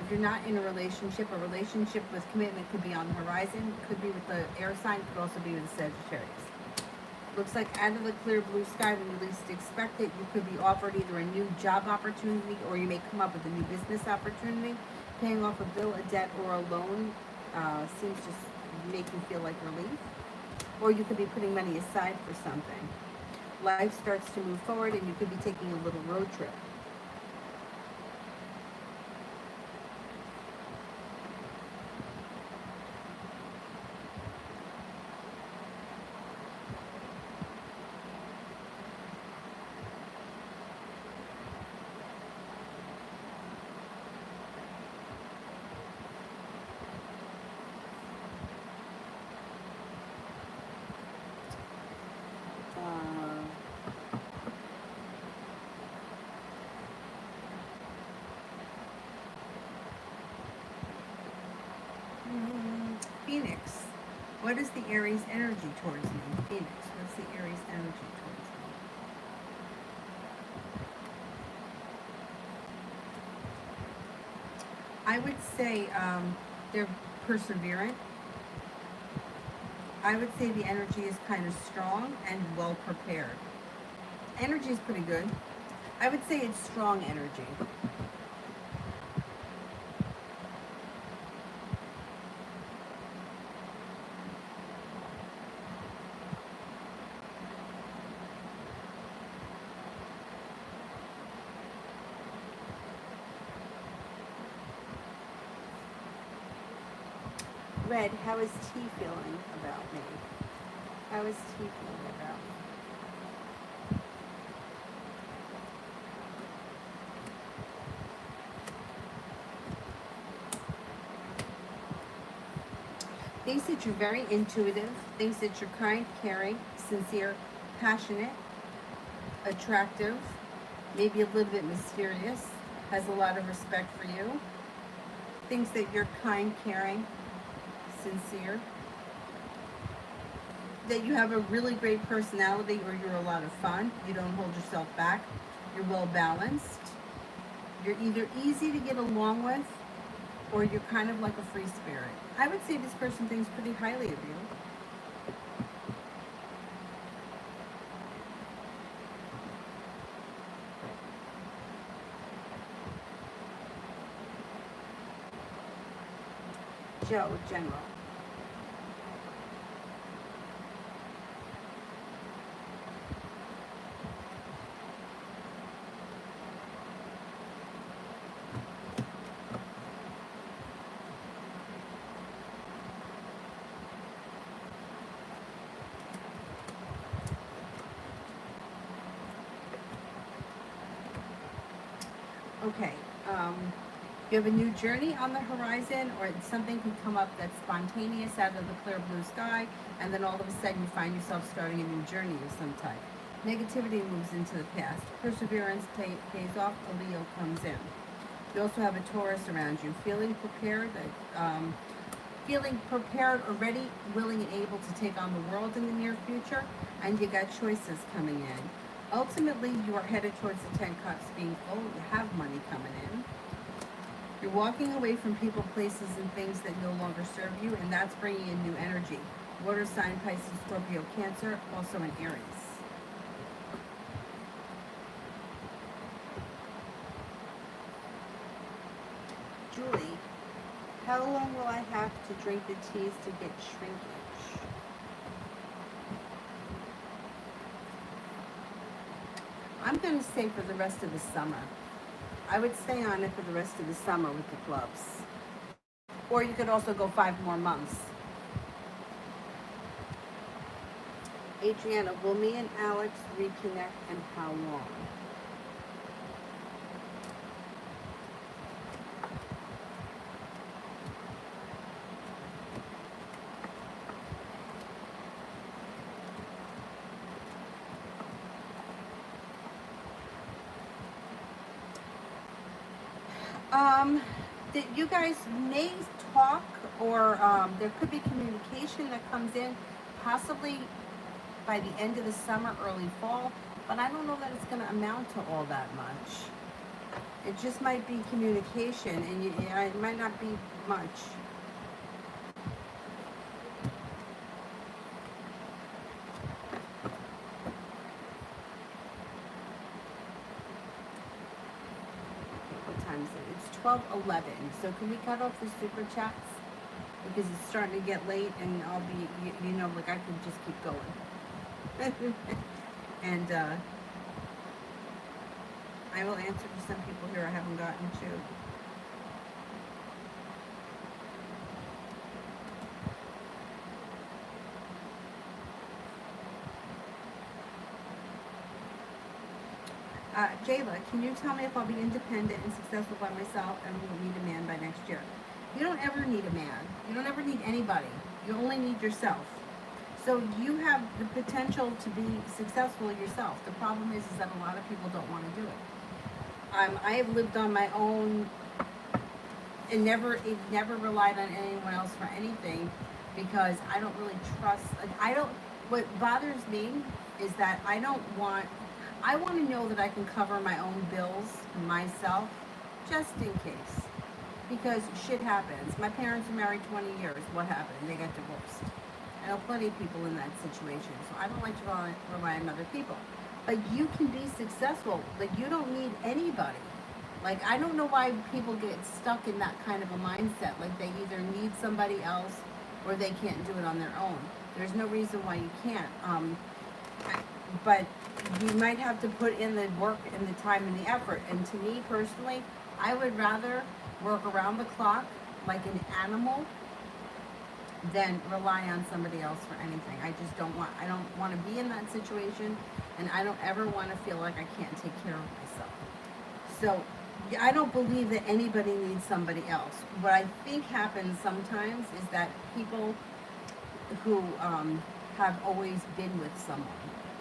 If you're not in a relationship with commitment could be on the horizon. Could be with the air sign, could also be with the Sagittarius. Looks like out of the clear blue sky, when you least expect it, you could be offered either a new job opportunity, or you may come up with a new business opportunity. Paying off a bill, a debt, or a loan seems to make you feel like relief. Or you could be putting money aside for something. Life starts to move forward, and you could be taking a little road trip. Phoenix. What is the Aries energy towards me? Phoenix. What's the Aries energy towards me? I would say they're perseverant. I would say the energy is kind of strong and well prepared. Energy is pretty good. I would say it's strong energy. Red, how is T feeling about me? How is T feeling about me? Thinks that you're very intuitive, thinks that you're kind, caring, sincere, passionate, attractive, maybe a little bit mysterious, has a lot of respect for you, thinks that you're kind, caring, sincere, that you have a really great personality, or you're a lot of fun, you don't hold yourself back, you're well balanced, you're either easy to get along with, or you're kind of like a free spirit. I would say this person thinks pretty highly of you. show general. Okay, you have a new journey on the horizon, or something can come up that's spontaneous out of the clear blue sky, and then all of a sudden you find yourself starting a new journey of some type. Negativity moves into the past. Perseverance pays off. A Leo comes in. You also have a Taurus around you, feeling prepared, already willing and able to take on the world in the near future, and you got choices coming in. Ultimately, you are headed towards the 10 Cups being full. You have money coming in. You're walking away from people, places, and things that no longer serve you, and that's bringing in new energy. Water sign, Pisces, Scorpio, Cancer, also in Aries. Julie, how long will I have to drink the teas to get shrinkage? I'm going to say for the rest of the summer. I would stay on it for the rest of the summer with the clubs. Or you could also go 5 more months. Adriana, will me and Alex reconnect, and how long? That you guys may talk, or there could be communication that comes in, possibly by the end of the summer, early fall, but I don't know that it's going to amount to all that much. It just might be communication, and it might not be much. It's 12:11. So can we cut off the super chats? Because it's starting to get late, and I'll be, like I can just keep going. And I will answer for some people here I haven't gotten to. Jayla, can you tell me if I'll be independent and successful by myself and won't need a man by next year? You don't ever need a man. You don't ever need anybody. You only need yourself. So you have the potential to be successful yourself. The problem is that a lot of people don't want to do it. I have lived on my own and never relied on anyone else for anything, because I don't really trust. What bothers me is that I want to know that I can cover my own bills myself, just in case. Because shit happens. My parents were married 20 years. What happened? They got divorced. I know plenty of people in that situation. So I don't like to rely on other people. But you can be successful. Like, you don't need anybody. Like, I don't know why people get stuck in that kind of a mindset. Like, they either need somebody else or they can't do it on their own. There's no reason why you can't. But you might have to put in the work and the time and the effort. And to me personally, I would rather work around the clock like an animal than rely on somebody else for anything. I don't want to be in that situation, and I don't ever want to feel like I can't take care of myself. So I don't believe that anybody needs somebody else. What I think happens sometimes is that people who have always been with someone,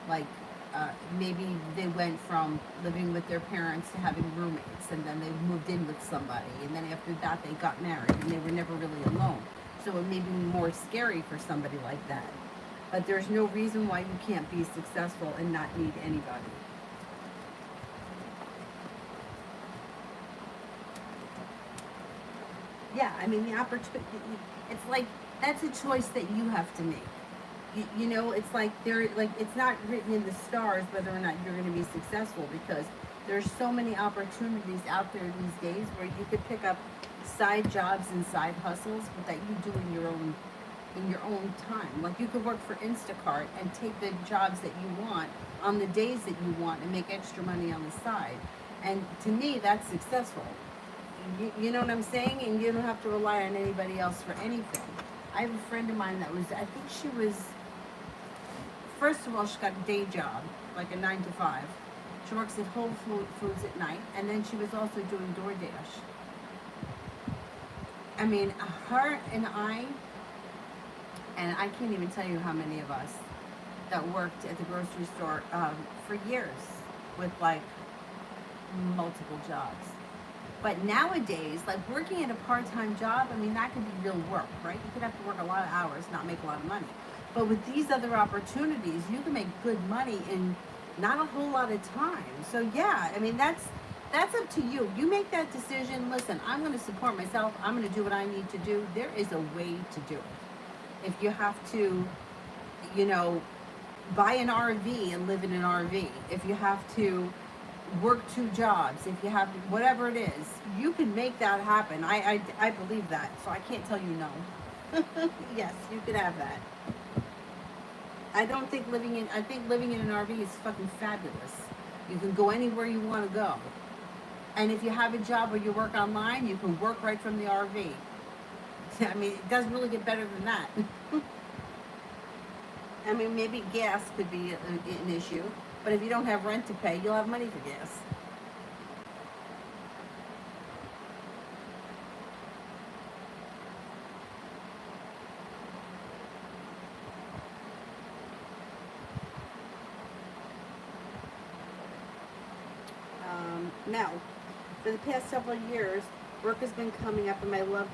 like maybe they went from living with their parents to having roommates, and then they moved in with somebody, and then after that they got married, and they were never really alone. So it may be more scary for somebody like that. But there's no reason why you can't be successful and not need anybody. Yeah, I mean, the opportunity, it's like, that's a choice that you have to make. It's like it's not written in the stars whether or not you're going to be successful, because there's so many opportunities out there these days where you could pick up side jobs and side hustles, but that you do in your own time. Like you could work for Instacart and take the jobs that you want on the days that you want and make extra money on the side. And to me, that's successful. You know what I'm saying? And you don't have to rely on anybody else for anything. I have a friend of mine that was, I think she was, first of all, she got a day job, like a 9 to 5. She works at Whole Foods at night, and then she was also doing DoorDash. I mean, her and I can't even tell you how many of us that worked at the grocery store for years with like multiple jobs. But nowadays, like working at a part-time job, I mean, that could be real work, right? You could have to work a lot of hours, not make a lot of money. But with these other opportunities, you can make good money in not a whole lot of time. So yeah, I mean, that's up to you. You make that decision. Listen, I'm going to support myself. I'm going to do what I need to do. There is a way to do it. If you have to, you know, buy an RV and live in an RV, if you have to work 2 jobs, if you have whatever it is, you can make that happen. I believe that, so I can't tell you no. Yes, you could have that. I think living in an RV is fucking fabulous. You can go anywhere you want to go. And if you have a job where you work online, you can work right from the RV. I mean, it doesn't really get better than that. I mean, maybe gas could be an issue, but if you don't have rent to pay, you'll have money for gas. Now, for the past several years, work has been coming up in my love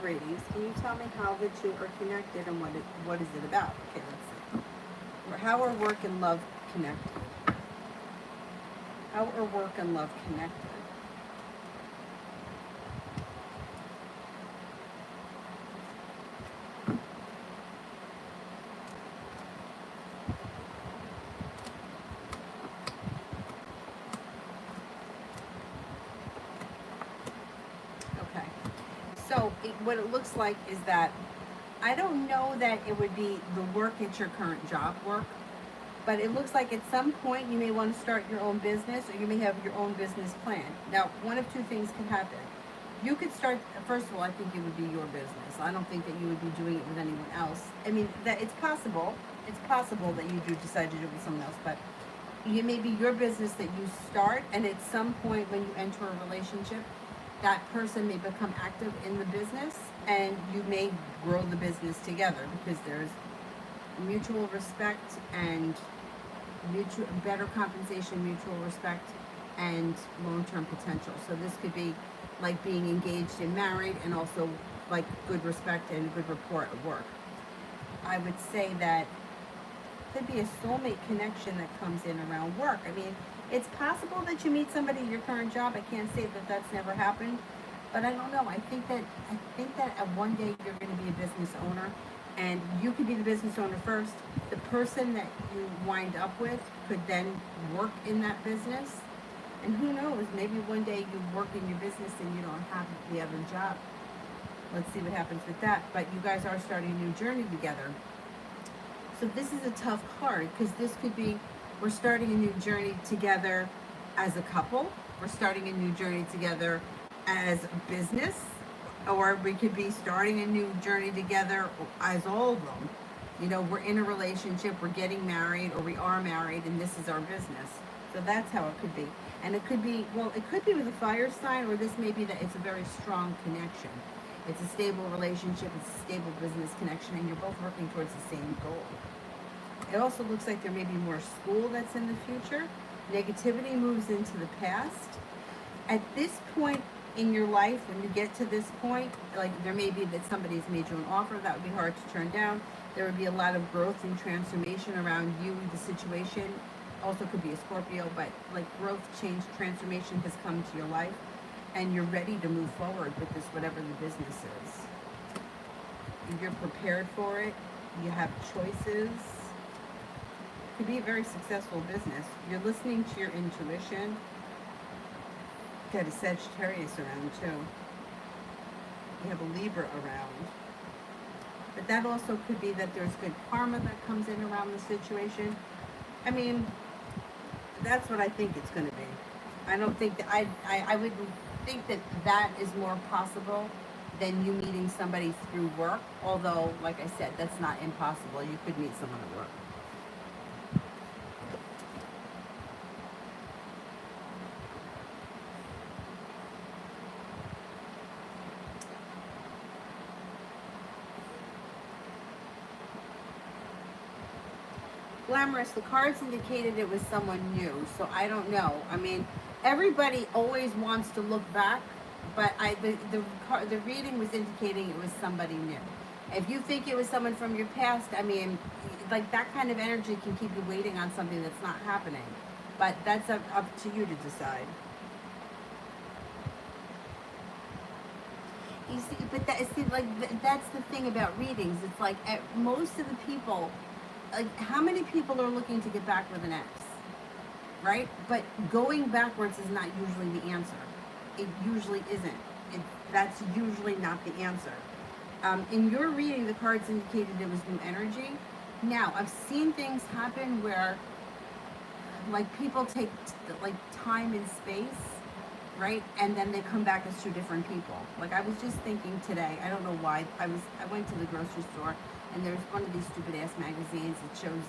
readings. Can you tell me how the two are connected and what is it about? Okay, let's see. How are work and love connected? How are work and love connected? So what it looks like is that I don't know that it would be the work at your current job work, but it looks like at some point you may want to start your own business, or you may have your own business plan. Now, one of 2 things can happen. You could start, first of all, I think it would be your business. I don't think that you would be doing it with anyone else. I mean, that it's possible that you do decide to do it with someone else, but it may be your business that you start, and at some point when you enter a relationship, that person may become active in the business, and you may grow the business together because there's mutual respect and better compensation, mutual respect, and long-term potential. So this could be like being engaged and married, and also like good respect and good rapport at work. I would say that could be a soulmate connection that comes in around work. I mean, it's possible that you meet somebody at your current job. I can't say that that's never happened, but I don't know. I think that at one day you're going to be a business owner, and you could be the business owner first. The person that you wind up with could then work in that business, and who knows? Maybe one day you work in your business and you don't have the other job. Let's see what happens with that. But you guys are starting a new journey together. So this is a tough card, because this could be, we're starting a new journey together as a couple. We're starting a new journey together as a business, or we could be starting a new journey together as all of them. You know, we're in a relationship, we're getting married, or we are married, and this is our business. So that's how it could be. And it could be, well, it could be with a fire sign, or this may be that it's a very strong connection. It's a stable relationship, it's a stable business connection, and you're both working towards the same goal. It also looks like there may be more school that's in the future. Negativity moves into the past. At this point in your life, when you get to this point, like there may be that somebody's made you an offer that would be hard to turn down. There would be a lot of growth and transformation around you, the situation. Also could be a Scorpio, but like growth, change, transformation has come to your life, and you're ready to move forward with this, whatever the business is. You're prepared for it. You have choices. Could be a very successful business. You're listening to your intuition. Got a Sagittarius around too. You have a Libra around. But that also could be that there's good karma that comes in around the situation. I mean, that's what I think it's going to be. I don't think that I would think that that is more possible than you meeting somebody through work. Although, like I said, that's not impossible. You could meet someone at work. Glamorous, the cards indicated it was someone new, so I don't know. I mean, everybody always wants to look back, but the reading was indicating it was somebody new. If you think it was someone from your past, I mean, like that kind of energy can keep you waiting on something that's not happening. But that's up to you to decide. You see, but that's the thing about readings. It's like most of the people, like how many people are looking to get back with an ex, right? But going backwards is not usually the answer. It usually isn't. That's usually not the answer. In your reading, the cards indicated it was new energy. Now, I've seen things happen where, like, people take like time and space, right? And then they come back as two different people. Like, I was just thinking today, I don't know why, I went to the grocery store, and there's one of these stupid ass magazines that shows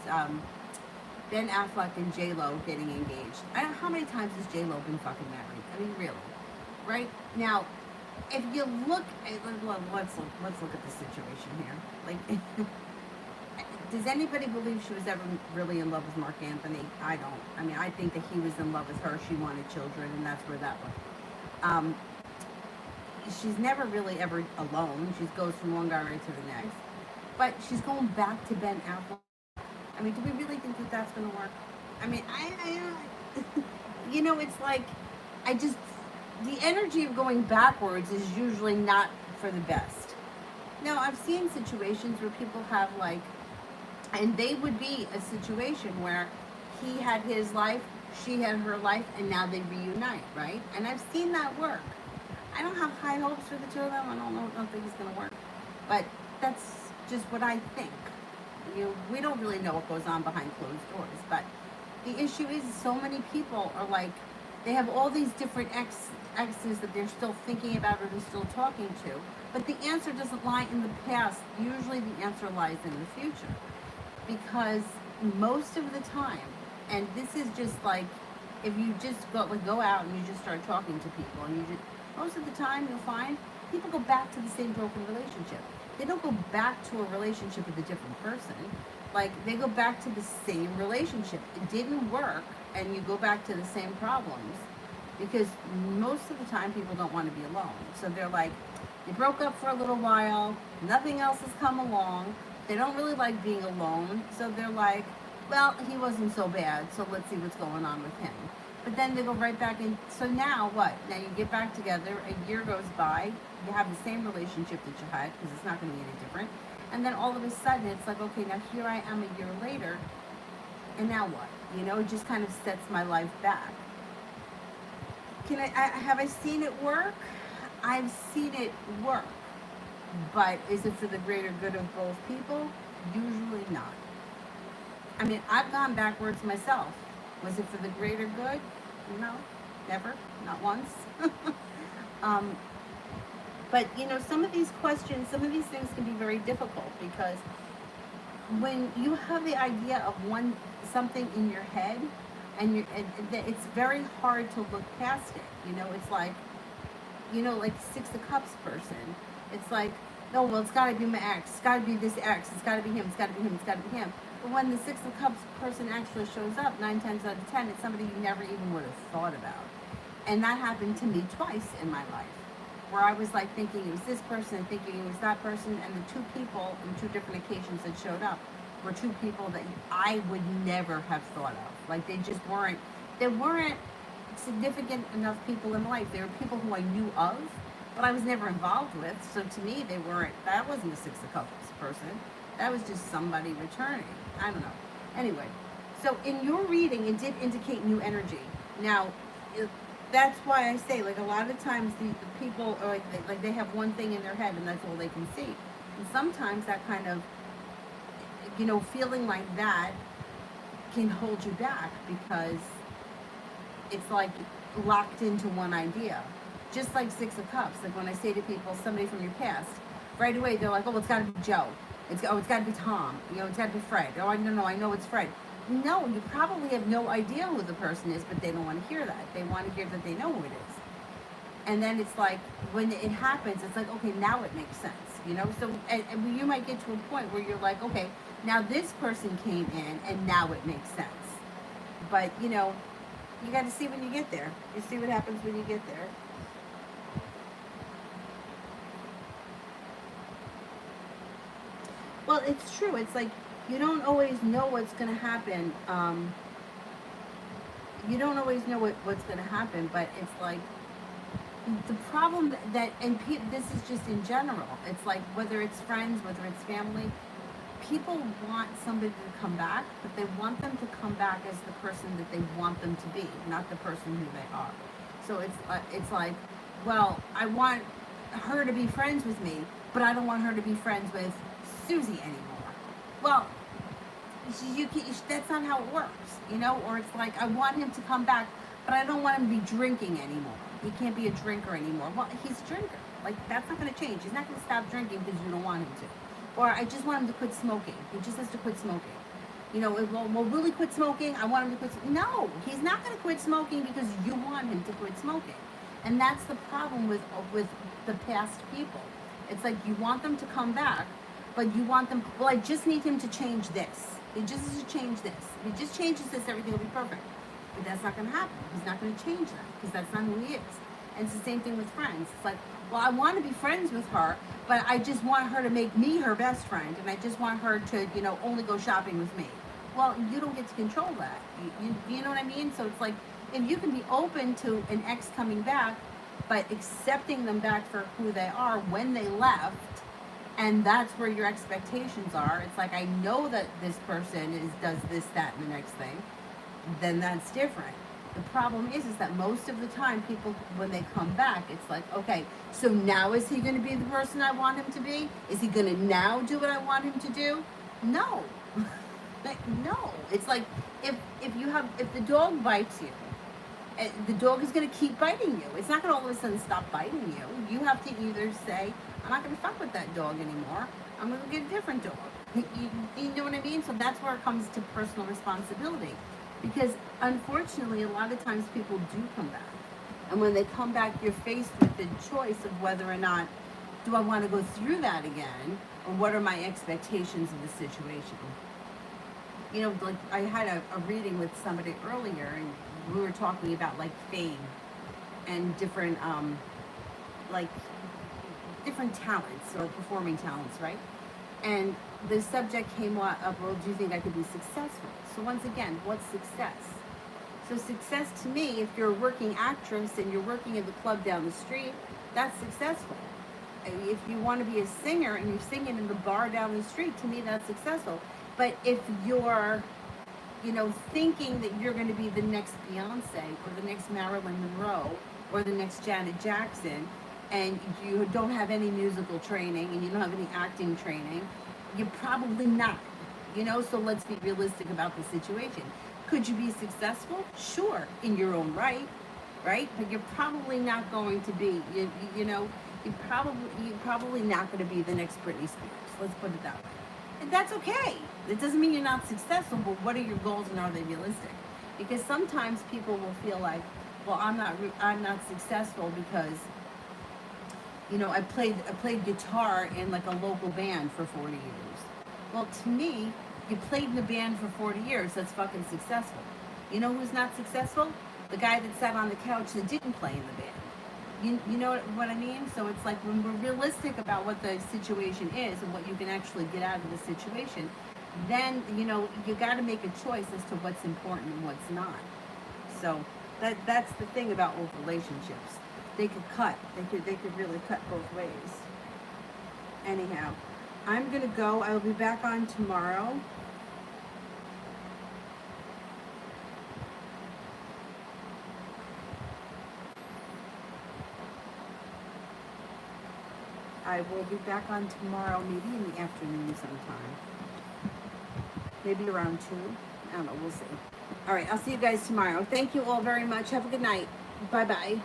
Ben Affleck and J-Lo getting engaged. How many times has J-Lo been fucking married? I mean, really, right? Now, if you look at, let's look at the situation here. Like, does anybody believe she was ever really in love with Mark Anthony? I don't. I mean, I think that he was in love with her. She wanted children, and that's where that went. She's never really ever alone. She goes from one guy right to the next. But she's going back to Ben Affleck. I mean, do we really think that that's going to work? I mean, you know, it's like, the energy of going backwards is usually not for the best. Now, I've seen situations where people have like, and they would be a situation where he had his life, she had her life, and now they reunite, right? And I've seen that work. I don't have high hopes for the two of them. I don't think it's going to work. But that's just what I think. You know, we don't really know what goes on behind closed doors. But the issue is so many people are like, they have all these different exes that they're still thinking about or they're still talking to. But the answer doesn't lie in the past. Usually the answer lies in the future. Because most of the time, and this is just like, if you just go out and you just start talking to people, and most of the time you'll find people go back to the same broken relationship. They don't go back to a relationship with a different person. Like, they go back to the same relationship. It didn't work, and you go back to the same problems. Because most of the time people don't want to be alone. So they're like, they broke up for a little while, nothing else has come along, they don't really like being alone, so they're like, well, he wasn't so bad, so let's see what's going on with him. But then they go right back in. So now what? Now you get back together, a year goes by, you have the same relationship that you had, because it's not going to be any different. And then all of a sudden it's like, okay, now here I am a year later, and now what? You know, it just kind of sets my life back. Have I seen it work? I've seen it work. But is it for the greater good of both people? Usually not. I mean, I've gone backwards myself. Was it for the greater good? No, never, not once. But, you know, some of these questions, some of these things can be very difficult, because when you have the idea of something in your head, and it's very hard to look past it. You know, it's like, you know, like Six of Cups person. It's like, no, well, it's got to be my ex. It's got to be this ex. It's got to be him. It's got to be him. It's got to be him. But when the Six of Cups person actually shows up, 9 times out of 10, it's somebody you never even would have thought about. And that happened to me twice in my life, where I was like thinking it was this person and thinking it was that person, and the two people on two different occasions that showed up were two people that I would never have thought of. Like, they weren't significant enough people in life. They were people who I knew of, but I was never involved with. So to me, that wasn't a Six of Cups person. That was just somebody returning. I don't know. Anyway, so in your reading, it did indicate new energy. Now, that's why I say, like, a lot of times the people are like they have one thing in their head and that's all they can see. And sometimes that kind of, feeling like that can hold you back because it's like locked into one idea. Just like Six of Cups, like when I say to people, somebody from your past, right away they're like, oh, it's got to be Joe. It's got to be Tom. It's got to be Fred. Oh, I don't know. I know it's Fred. No, you probably have no idea who the person is, but they don't want to hear that. They want to hear that they know who it is. And then it's like when it happens, it's like, okay, now it makes sense. So and you might get to a point where you're like, okay, now this person came in, and now it makes sense. But you got to see when you get there. You see what happens when you get there. Well, it's true. It's like you don't always know what's going to happen. You don't always know what's going to happen, but it's like the problem that, and this is just in general. It's like whether it's friends, whether it's family, people want somebody to come back, but they want them to come back as the person that they want them to be, not the person who they are. So it's like, well, I want her to be friends with me, but I don't want her to be friends with Susie anymore. Well, that's not how it works. Or it's like, I want him to come back, but I don't want him to be drinking anymore. He can't be a drinker anymore. Well, he's a drinker. Like, that's not going to change. He's not going to stop drinking because you don't want him to. Or I just want him to quit smoking. He just has to quit smoking. Well, will he quit smoking? I want him to quit. No, he's not going to quit smoking because you want him to quit smoking. And that's the problem with the past people. It's like you want them to come back, but you want them, well, I just need him to change this. He just has to change this. If he just changes this, everything will be perfect. But that's not going to happen. He's not going to change that because that's not who he is. And it's the same thing with friends. It's like, well, I want to be friends with her, but I just want her to make me her best friend, and I just want her to, only go shopping with me. Well, you don't get to control that. You know what I mean? So it's like, if you can be open to an ex coming back, but accepting them back for who they are when they left, and that's where your expectations are. It's like, I know that this person does this, that, and the next thing. Then that's different. The problem is that most of the time people, when they come back, it's like, okay, so now is he going to be the person I want him to be? Is he going to now do what I want him to do? No. No. It's like, if the dog bites you, the dog is going to keep biting you. It's not going to all of a sudden stop biting you. You have to either say, I'm not going to fuck with that dog anymore. I'm going to get a different dog. You know what I mean? So that's where it comes to personal responsibility. Because unfortunately, a lot of times people do come back. And when they come back, you're faced with the choice of whether or not, do I want to go through that again? Or what are my expectations of the situation? Like I had a reading with somebody earlier, and we were talking about like fame and different different talents or performing talents, right? And the subject came up, well, do you think I could be successful? So once again, what's success? So success to me, if you're a working actress and you're working at the club down the street, that's successful. If you want to be a singer and you're singing in the bar down the street, to me that's successful. But if you're, thinking that you're going to be the next Beyonce or the next Marilyn Monroe or the next Janet Jackson, and you don't have any musical training and you don't have any acting training, you're probably not. So let's be realistic about the situation. Could you be successful? Sure, in your own right? But you're probably not going to be, you're probably not going to be the next Britney Spears. Let's put it that way. And that's okay. It doesn't mean you're not successful, but what are your goals and are they realistic? Because sometimes people will feel like, well, I'm not successful because I played guitar in like a local band for 40 years. Well, to me, you played in a band for 40 years, that's fucking successful. You know who's not successful? The guy that sat on the couch that didn't play in the band. You know what I mean? So it's like when we're realistic about what the situation is and what you can actually get out of the situation, then, you got to make a choice as to what's important and what's not. So that's the thing about old relationships. They could cut. They could really cut both ways. Anyhow, I'm going to go. I will be back on tomorrow. I will be back on tomorrow, maybe in the afternoon sometime. Maybe around 2. I don't know, we'll see. All right, I'll see you guys tomorrow. Thank you all very much. Have a good night. Bye-bye.